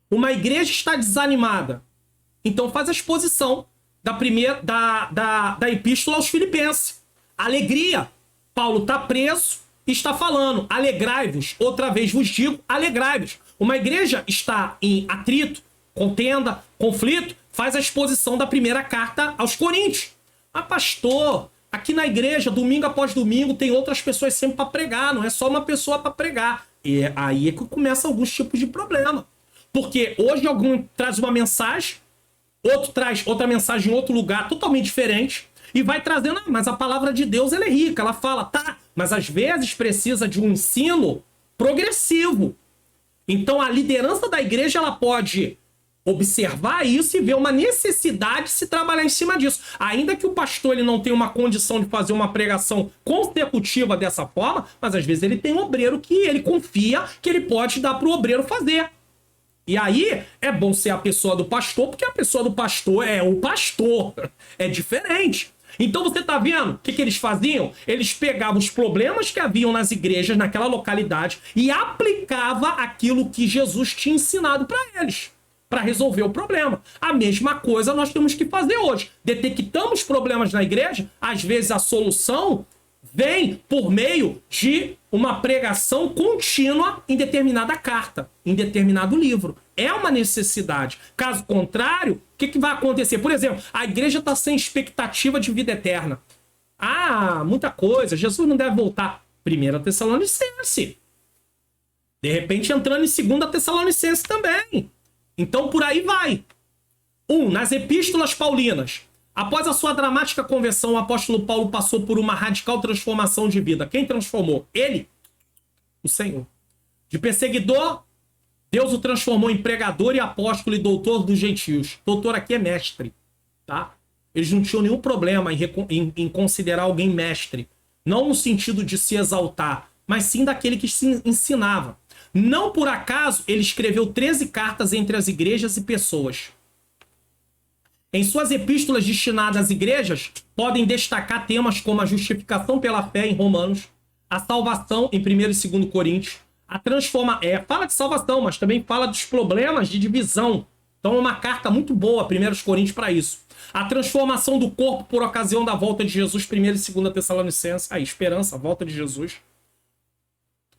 Uma igreja está desanimada, então faz a exposição da epístola aos Filipenses. Alegria. Paulo está preso e está falando. Alegrai-vos. Outra vez vos digo, alegrai-vos. Uma igreja está em atrito, contenda, conflito, faz a exposição da primeira carta aos Coríntios. Ah, pastor, aqui na igreja, domingo após domingo, tem outras pessoas sempre para pregar, não é só uma pessoa para pregar. E aí é que começa alguns tipos de problema. Porque hoje algum traz uma mensagem, outro traz outra mensagem em outro lugar totalmente diferente e vai trazendo, mas a palavra de Deus ela é rica, ela fala, tá, mas às vezes precisa de um ensino progressivo. Então a liderança da igreja ela pode observar isso e ver uma necessidade de se trabalhar em cima disso. Ainda que o pastor ele não tenha uma condição de fazer uma pregação consecutiva dessa forma, mas às vezes ele tem um obreiro que ele confia que ele pode dar para o obreiro fazer. E aí é bom ser a pessoa do pastor, porque a pessoa do pastor é o pastor. É diferente. Então você tá vendo o que eles faziam? Eles pegavam os problemas que haviam nas igrejas naquela localidade e aplicava aquilo que Jesus tinha ensinado para eles, para resolver o problema. A mesma coisa nós temos que fazer hoje. Detectamos problemas na igreja, às vezes a solução vem por meio de uma pregação contínua em determinada carta, em determinado livro. É uma necessidade. Caso contrário, o que vai acontecer? Por exemplo, a igreja está sem expectativa de vida eterna. Ah, muita coisa. Jesus não deve voltar. 1 Tessalonicense. De repente entrando em 2 Tessalonicense também. Então por aí vai. Nas epístolas paulinas. Após a sua dramática conversão, o apóstolo Paulo passou por uma radical transformação de vida. Quem transformou? Ele, o Senhor. De perseguidor, Deus o transformou em pregador e apóstolo e doutor dos gentios. Doutor aqui é mestre, tá? Eles não tinham nenhum problema em considerar alguém mestre. Não no sentido de se exaltar, mas sim daquele que se ensinava. Não por acaso, ele escreveu 13 cartas entre as igrejas e pessoas. Em suas epístolas destinadas às igrejas, podem destacar temas como a justificação pela fé em Romanos, a salvação em 1 e 2 Coríntios, a fala de salvação, mas também fala dos problemas de divisão Então é uma carta muito boa, 1 Coríntios, para isso. A transformação do corpo por ocasião da volta de Jesus, 1 e 2 Tessalonicenses. Aí, esperança, a volta de Jesus.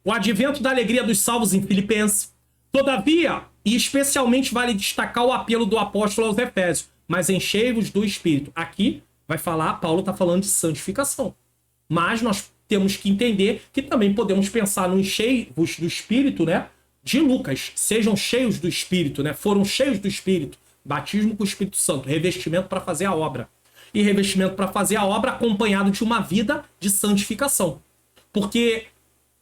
O advento da alegria dos salvos em Filipenses. Todavia, e especialmente vale destacar o apelo do apóstolo aos Efésios, mas enchei-vos do Espírito. Aqui vai falar, Paulo está falando de santificação. Mas nós temos que entender que também podemos pensar no enchei-vos do Espírito, né? De Lucas. Sejam cheios do Espírito, né? Foram cheios do Espírito. Batismo com o Espírito Santo. Revestimento para fazer a obra. E revestimento para fazer a obra acompanhado de uma vida de santificação. Porque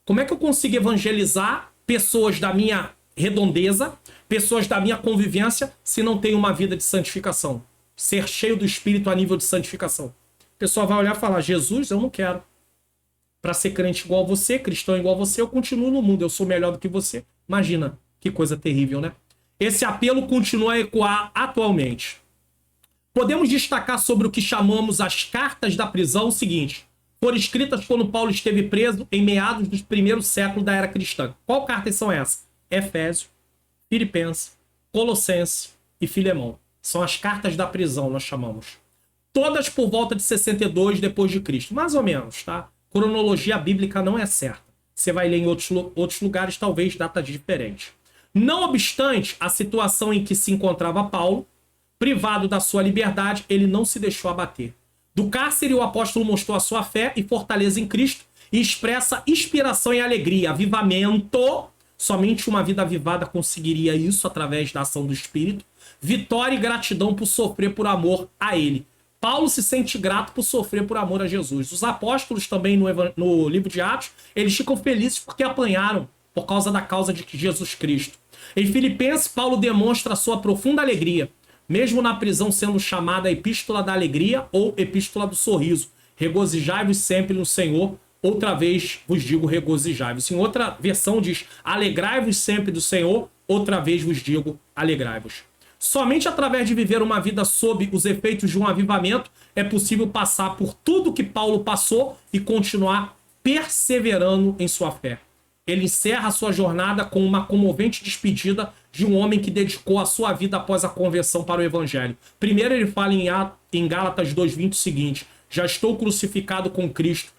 como é que eu consigo evangelizar pessoas da minha redondeza, pessoas da minha convivência, se não tenho uma vida de santificação? Ser cheio do Espírito a nível de santificação. O pessoal vai olhar e falar, Jesus, eu não quero. Para ser crente igual a você, cristão igual a você, eu continuo no mundo, eu sou melhor do que você. Imagina, que coisa terrível, né? Esse apelo continua a ecoar atualmente. Podemos destacar sobre o que chamamos as cartas da prisão o seguinte: foram escritas quando Paulo esteve preso em meados do primeiro século da era cristã. Qual cartas são essas? Efésios, Filipenses, Colossenses e Filemão. São as cartas da prisão, nós chamamos. Todas por volta de 62 depois de Cristo, mais ou menos, tá? Cronologia bíblica não é certa. Você vai ler em outros lugares, talvez datas diferentes. Não obstante a situação em que se encontrava Paulo, privado da sua liberdade, ele não se deixou abater. Do cárcere, o apóstolo mostrou a sua fé e fortaleza em Cristo e expressa inspiração e alegria, avivamento. Somente uma vida avivada conseguiria isso através da ação do Espírito. Vitória e gratidão por sofrer por amor a ele. Paulo se sente grato por sofrer por amor a Jesus. Os apóstolos também no livro de Atos, eles ficam felizes porque apanharam por causa da causa de Jesus Cristo. Em Filipenses, Paulo demonstra a sua profunda alegria, mesmo na prisão sendo chamada a Epístola da Alegria ou Epístola do Sorriso. Regozijai-vos sempre no Senhor. Outra vez vos digo regozijai-vos. Em outra versão diz alegrai-vos sempre do Senhor. Outra vez vos digo alegrai-vos. Somente através de viver uma vida sob os efeitos de um avivamento é possível passar por tudo que Paulo passou e continuar perseverando em sua fé. Ele encerra a sua jornada com uma comovente despedida de um homem que dedicou a sua vida após a conversão para o Evangelho. Primeiro ele fala em Gálatas 2:20 o seguinte: já estou crucificado com Cristo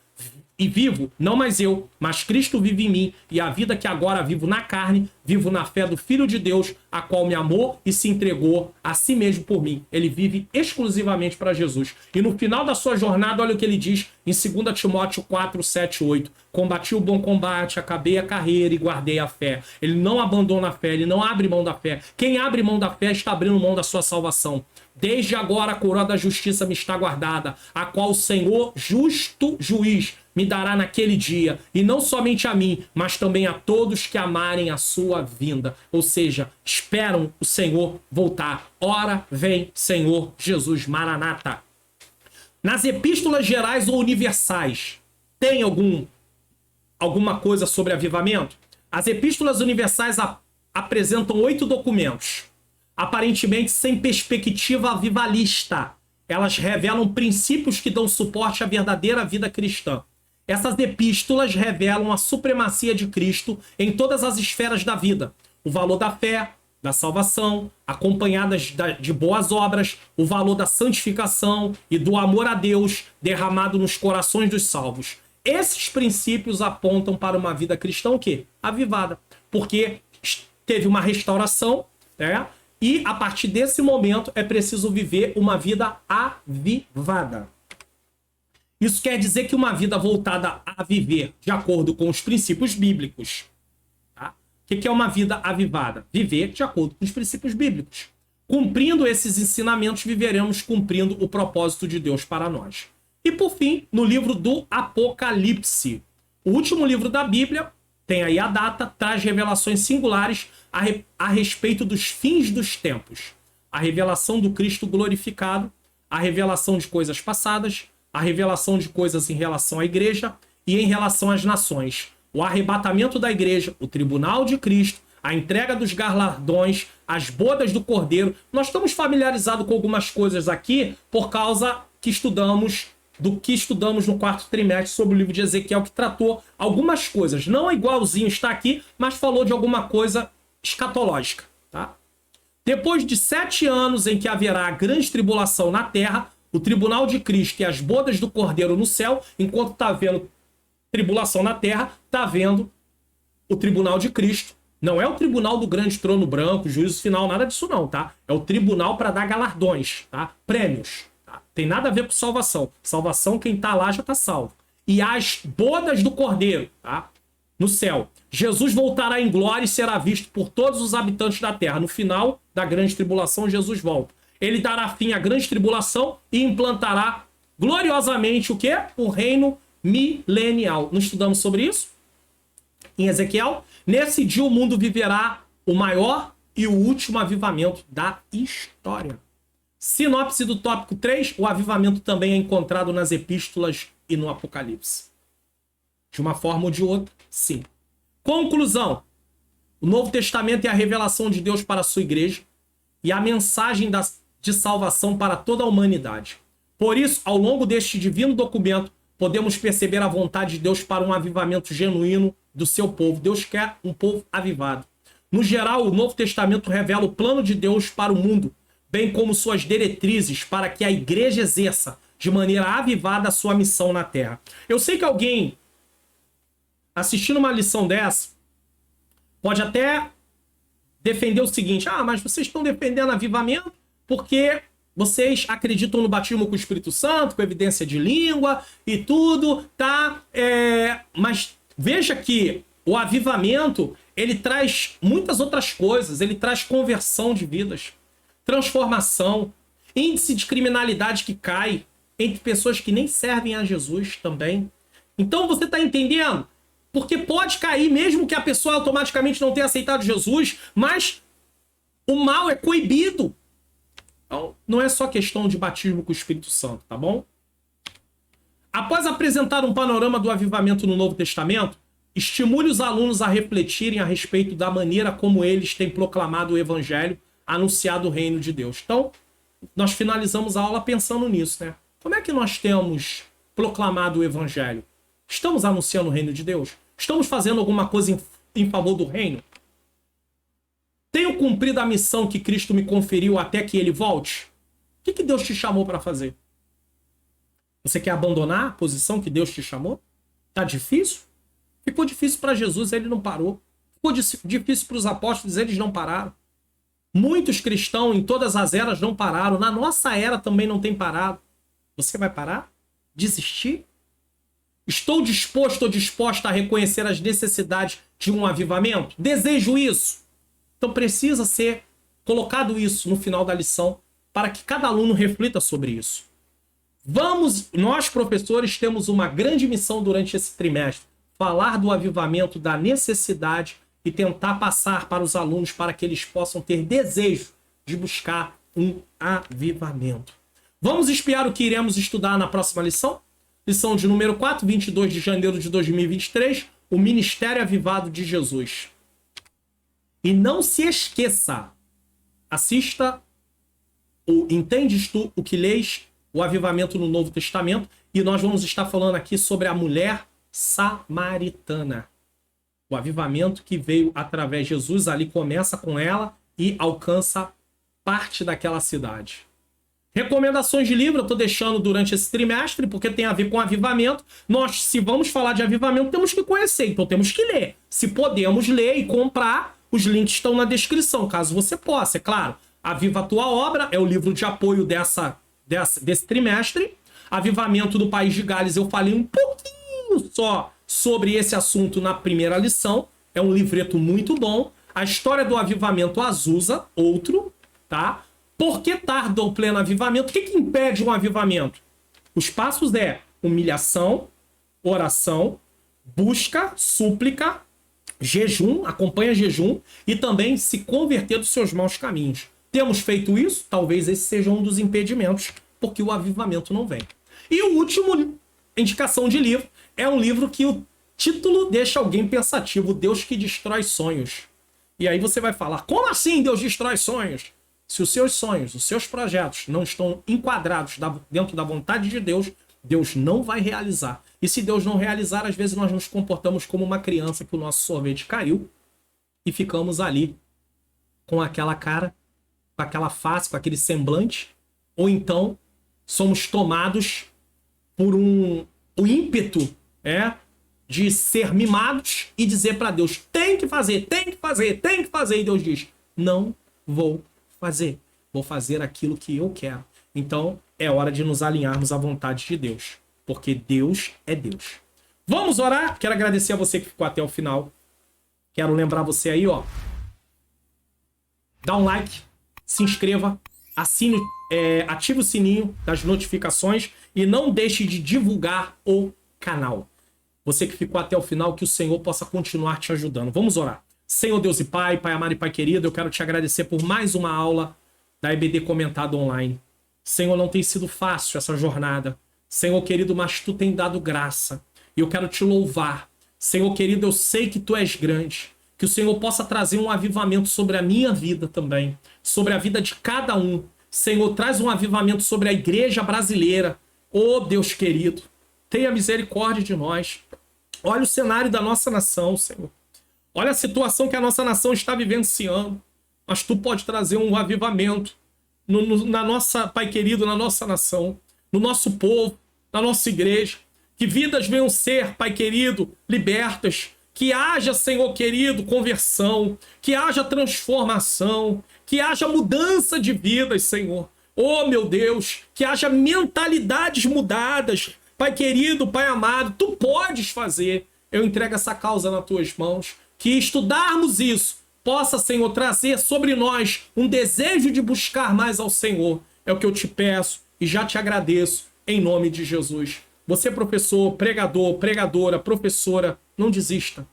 e vivo, não mais eu, mas Cristo vive em mim, e a vida que agora vivo na carne, vivo na fé do Filho de Deus, a qual me amou e se entregou a si mesmo por mim. Ele vive exclusivamente para Jesus. E no final da sua jornada, olha o que ele diz em 2 Timóteo 4:7-8. Combati o bom combate, acabei a carreira e guardei a fé. Ele não abandona a fé, ele não abre mão da fé. Quem abre mão da fé está abrindo mão da sua salvação. Desde agora a coroa da justiça me está guardada, a qual o Senhor, justo juiz, me dará naquele dia, e não somente a mim, mas também a todos que amarem a sua vinda. Ou seja, esperam o Senhor voltar. Ora vem, Senhor Jesus, Maranata. Nas epístolas gerais ou universais, tem alguma coisa sobre avivamento? As epístolas universais apresentam 8 documentos, aparentemente sem perspectiva avivalista. Elas revelam princípios que dão suporte à verdadeira vida cristã. Essas epístolas revelam a supremacia de Cristo em todas as esferas da vida. O valor da fé, da salvação, acompanhadas de boas obras, o valor da santificação e do amor a Deus derramado nos corações dos salvos. Esses princípios apontam para uma vida cristã o quê? Avivada. Porque teve uma restauração, né? E a partir desse momento é preciso viver uma vida avivada. Isso quer dizer que uma vida voltada a viver de acordo com os princípios bíblicos. Tá? O que é uma vida avivada? Viver de acordo com os princípios bíblicos. Cumprindo esses ensinamentos, viveremos cumprindo o propósito de Deus para nós. E por fim, no livro do Apocalipse. O último livro da Bíblia, tem aí a data, traz revelações singulares a respeito dos fins dos tempos. A revelação do Cristo glorificado, a revelação de coisas passadas, a revelação de coisas em relação à igreja e em relação às nações. O arrebatamento da igreja, o tribunal de Cristo, a entrega dos galardões, as bodas do Cordeiro. Nós estamos familiarizados com algumas coisas aqui por causa que estudamos no quarto trimestre sobre o livro de Ezequiel, que tratou algumas coisas. Não igualzinho está aqui, mas falou de alguma coisa escatológica. Tá? Depois de 7 anos em que haverá a grande tribulação na terra, o tribunal de Cristo e as bodas do Cordeiro no céu, enquanto está havendo tribulação na terra, está havendo o tribunal de Cristo. Não é o tribunal do grande trono branco, juízo final, nada disso não, tá? É o tribunal para dar galardões, tá? Prêmios. Tá? Tem nada a ver com salvação. Salvação, quem tá lá já tá salvo. E as bodas do Cordeiro, tá? No céu. Jesus voltará em glória e será visto por todos os habitantes da terra. No final da grande tribulação, Jesus volta. Ele dará fim à grande tribulação e implantará gloriosamente o quê? O reino milenial. Não estudamos sobre isso? Em Ezequiel? Nesse dia o mundo viverá o maior e o último avivamento da história. Sinopse do tópico 3, o avivamento também é encontrado nas epístolas e no Apocalipse. De uma forma ou de outra, sim. Conclusão. O Novo Testamento é a revelação de Deus para a sua igreja e a mensagem de salvação para toda a humanidade. Por isso, ao longo deste divino documento, podemos perceber a vontade de Deus para um avivamento genuíno do seu povo. Deus quer um povo avivado. No geral, o Novo Testamento revela o plano de Deus para o mundo, bem como suas diretrizes para que a igreja exerça de maneira avivada a sua missão na terra. Eu sei que alguém, assistindo uma lição dessa, pode até defender o seguinte: ah, mas vocês estão defendendo avivamento porque vocês acreditam no batismo com o Espírito Santo, com evidência de língua e tudo, tá? Mas veja que o avivamento, ele traz muitas outras coisas. Ele traz conversão de vidas, transformação, índice de criminalidade que cai entre pessoas que nem servem a Jesus também. Então você está entendendo? Porque pode cair mesmo que a pessoa automaticamente não tenha aceitado Jesus, mas o mal é coibido. Então, não é só questão de batismo com o Espírito Santo, tá bom? Após apresentar um panorama do avivamento no Novo Testamento, estimule os alunos a refletirem a respeito da maneira como eles têm proclamado o Evangelho, anunciado o reino de Deus. Então, nós finalizamos a aula pensando nisso, né? Como é que nós temos proclamado o Evangelho? Estamos anunciando o reino de Deus? Estamos fazendo alguma coisa em favor do reino? Tenho cumprido a missão que Cristo me conferiu até que ele volte? O que Deus te chamou para fazer? Você quer abandonar a posição que Deus te chamou? Tá difícil? Ficou difícil para Jesus, ele não parou. Ficou difícil para os apóstolos, eles não pararam. Muitos cristãos em todas as eras não pararam. Na nossa era também não tem parado. Você vai parar? Desistir? Estou disposto ou disposta a reconhecer as necessidades de um avivamento? Desejo isso. Então precisa ser colocado isso no final da lição para que cada aluno reflita sobre isso. Nós professores temos uma grande missão durante esse trimestre: falar do avivamento, da necessidade e tentar passar para os alunos para que eles possam ter desejo de buscar um avivamento. Vamos espiar o que iremos estudar na próxima lição? Lição de número 4, 22 de janeiro de 2023, o Ministério Avivado de Jesus. E não se esqueça, assista o Entendes Tu o que lês, o avivamento no Novo Testamento, e nós vamos estar falando aqui sobre a mulher samaritana. O avivamento que veio através de Jesus, ali começa com ela e alcança parte daquela cidade. Recomendações de livro eu estou deixando durante esse trimestre, porque tem a ver com avivamento. Nós, se vamos falar de avivamento, temos que conhecer, então temos que ler. Se podemos ler e comprar, os links estão na descrição, caso você possa, é claro. Aviva a Tua Obra é o livro de apoio desse trimestre. Avivamento do País de Gales, eu falei um pouquinho só sobre esse assunto na primeira lição. É um livreto muito bom. A História do Avivamento Azusa, outro, tá? Por que tarda o pleno avivamento? O que impede um avivamento? Os passos é humilhação, oração, busca, súplica, jejum, acompanha jejum e também se converter dos seus maus caminhos. Temos feito isso? Talvez esse seja um dos impedimentos, porque o avivamento não vem. E o último indicação de livro é um livro que o título deixa alguém pensativo: Deus que destrói sonhos. E aí você vai falar: como assim Deus destrói sonhos? Se os seus sonhos, os seus projetos não estão enquadrados dentro da vontade de Deus, Deus não vai realizar. E se Deus não realizar, às vezes nós nos comportamos como uma criança que o nosso sorvete caiu e ficamos ali com aquela cara com aquela face, com aquele semblante, ou então somos tomados por o ímpeto de ser mimados e dizer para Deus, tem que fazer, tem que fazer, tem que fazer. E Deus diz, não vou fazer. Vou fazer aquilo que eu quero. Então, é hora de nos alinharmos à vontade de Deus. Porque Deus é Deus. Vamos orar? Quero agradecer a você que ficou até o final. Quero lembrar você aí, ó. Dá um like, se inscreva, assine, ative o sininho das notificações e não deixe de divulgar o canal. Você que ficou até o final, que o Senhor possa continuar te ajudando. Vamos orar. Senhor Deus e Pai, Pai amado e Pai querido, eu quero te agradecer por mais uma aula da EBD Comentado Online. Senhor, não tem sido fácil essa jornada. Senhor querido, mas Tu tem dado graça. E eu quero te louvar. Senhor querido, eu sei que Tu és grande. Que o Senhor possa trazer um avivamento sobre a minha vida também. Sobre a vida de cada um. Senhor, traz um avivamento sobre a igreja brasileira. Oh, Deus querido, tenha misericórdia de nós. Olha o cenário da nossa nação, Senhor. Olha a situação que a nossa nação está vivenciando. Mas Tu pode trazer um avivamento na nossa, Pai querido, na nossa nação, no nosso povo, na nossa igreja. Que vidas venham ser, Pai querido, libertas. Que haja, Senhor querido, conversão. Que haja transformação. Que haja mudança de vidas, Senhor. Oh, meu Deus, que haja mentalidades mudadas. Pai querido, Pai amado, Tu podes fazer. Eu entrego essa causa nas Tuas mãos. Que estudarmos isso possa, Senhor, trazer sobre nós um desejo de buscar mais ao Senhor. É o que eu te peço e já te agradeço em nome de Jesus. Você, professor, pregador, pregadora, professora, não desista.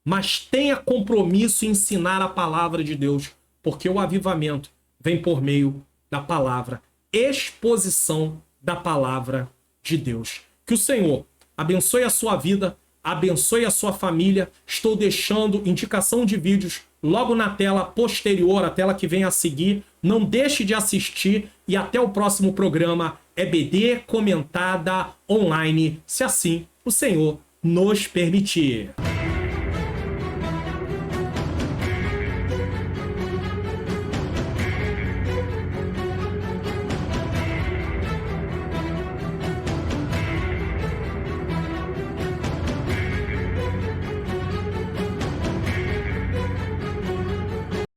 Mas tenha compromisso em ensinar a palavra de Deus, porque o avivamento vem por meio da palavra, exposição da palavra de Deus. Que o Senhor abençoe a sua vida, abençoe a sua família. Estou deixando indicação de vídeos logo na tela posterior, a tela que vem a seguir. Não deixe de assistir e até o próximo programa EBD Comentada Online, se assim o Senhor nos permitir.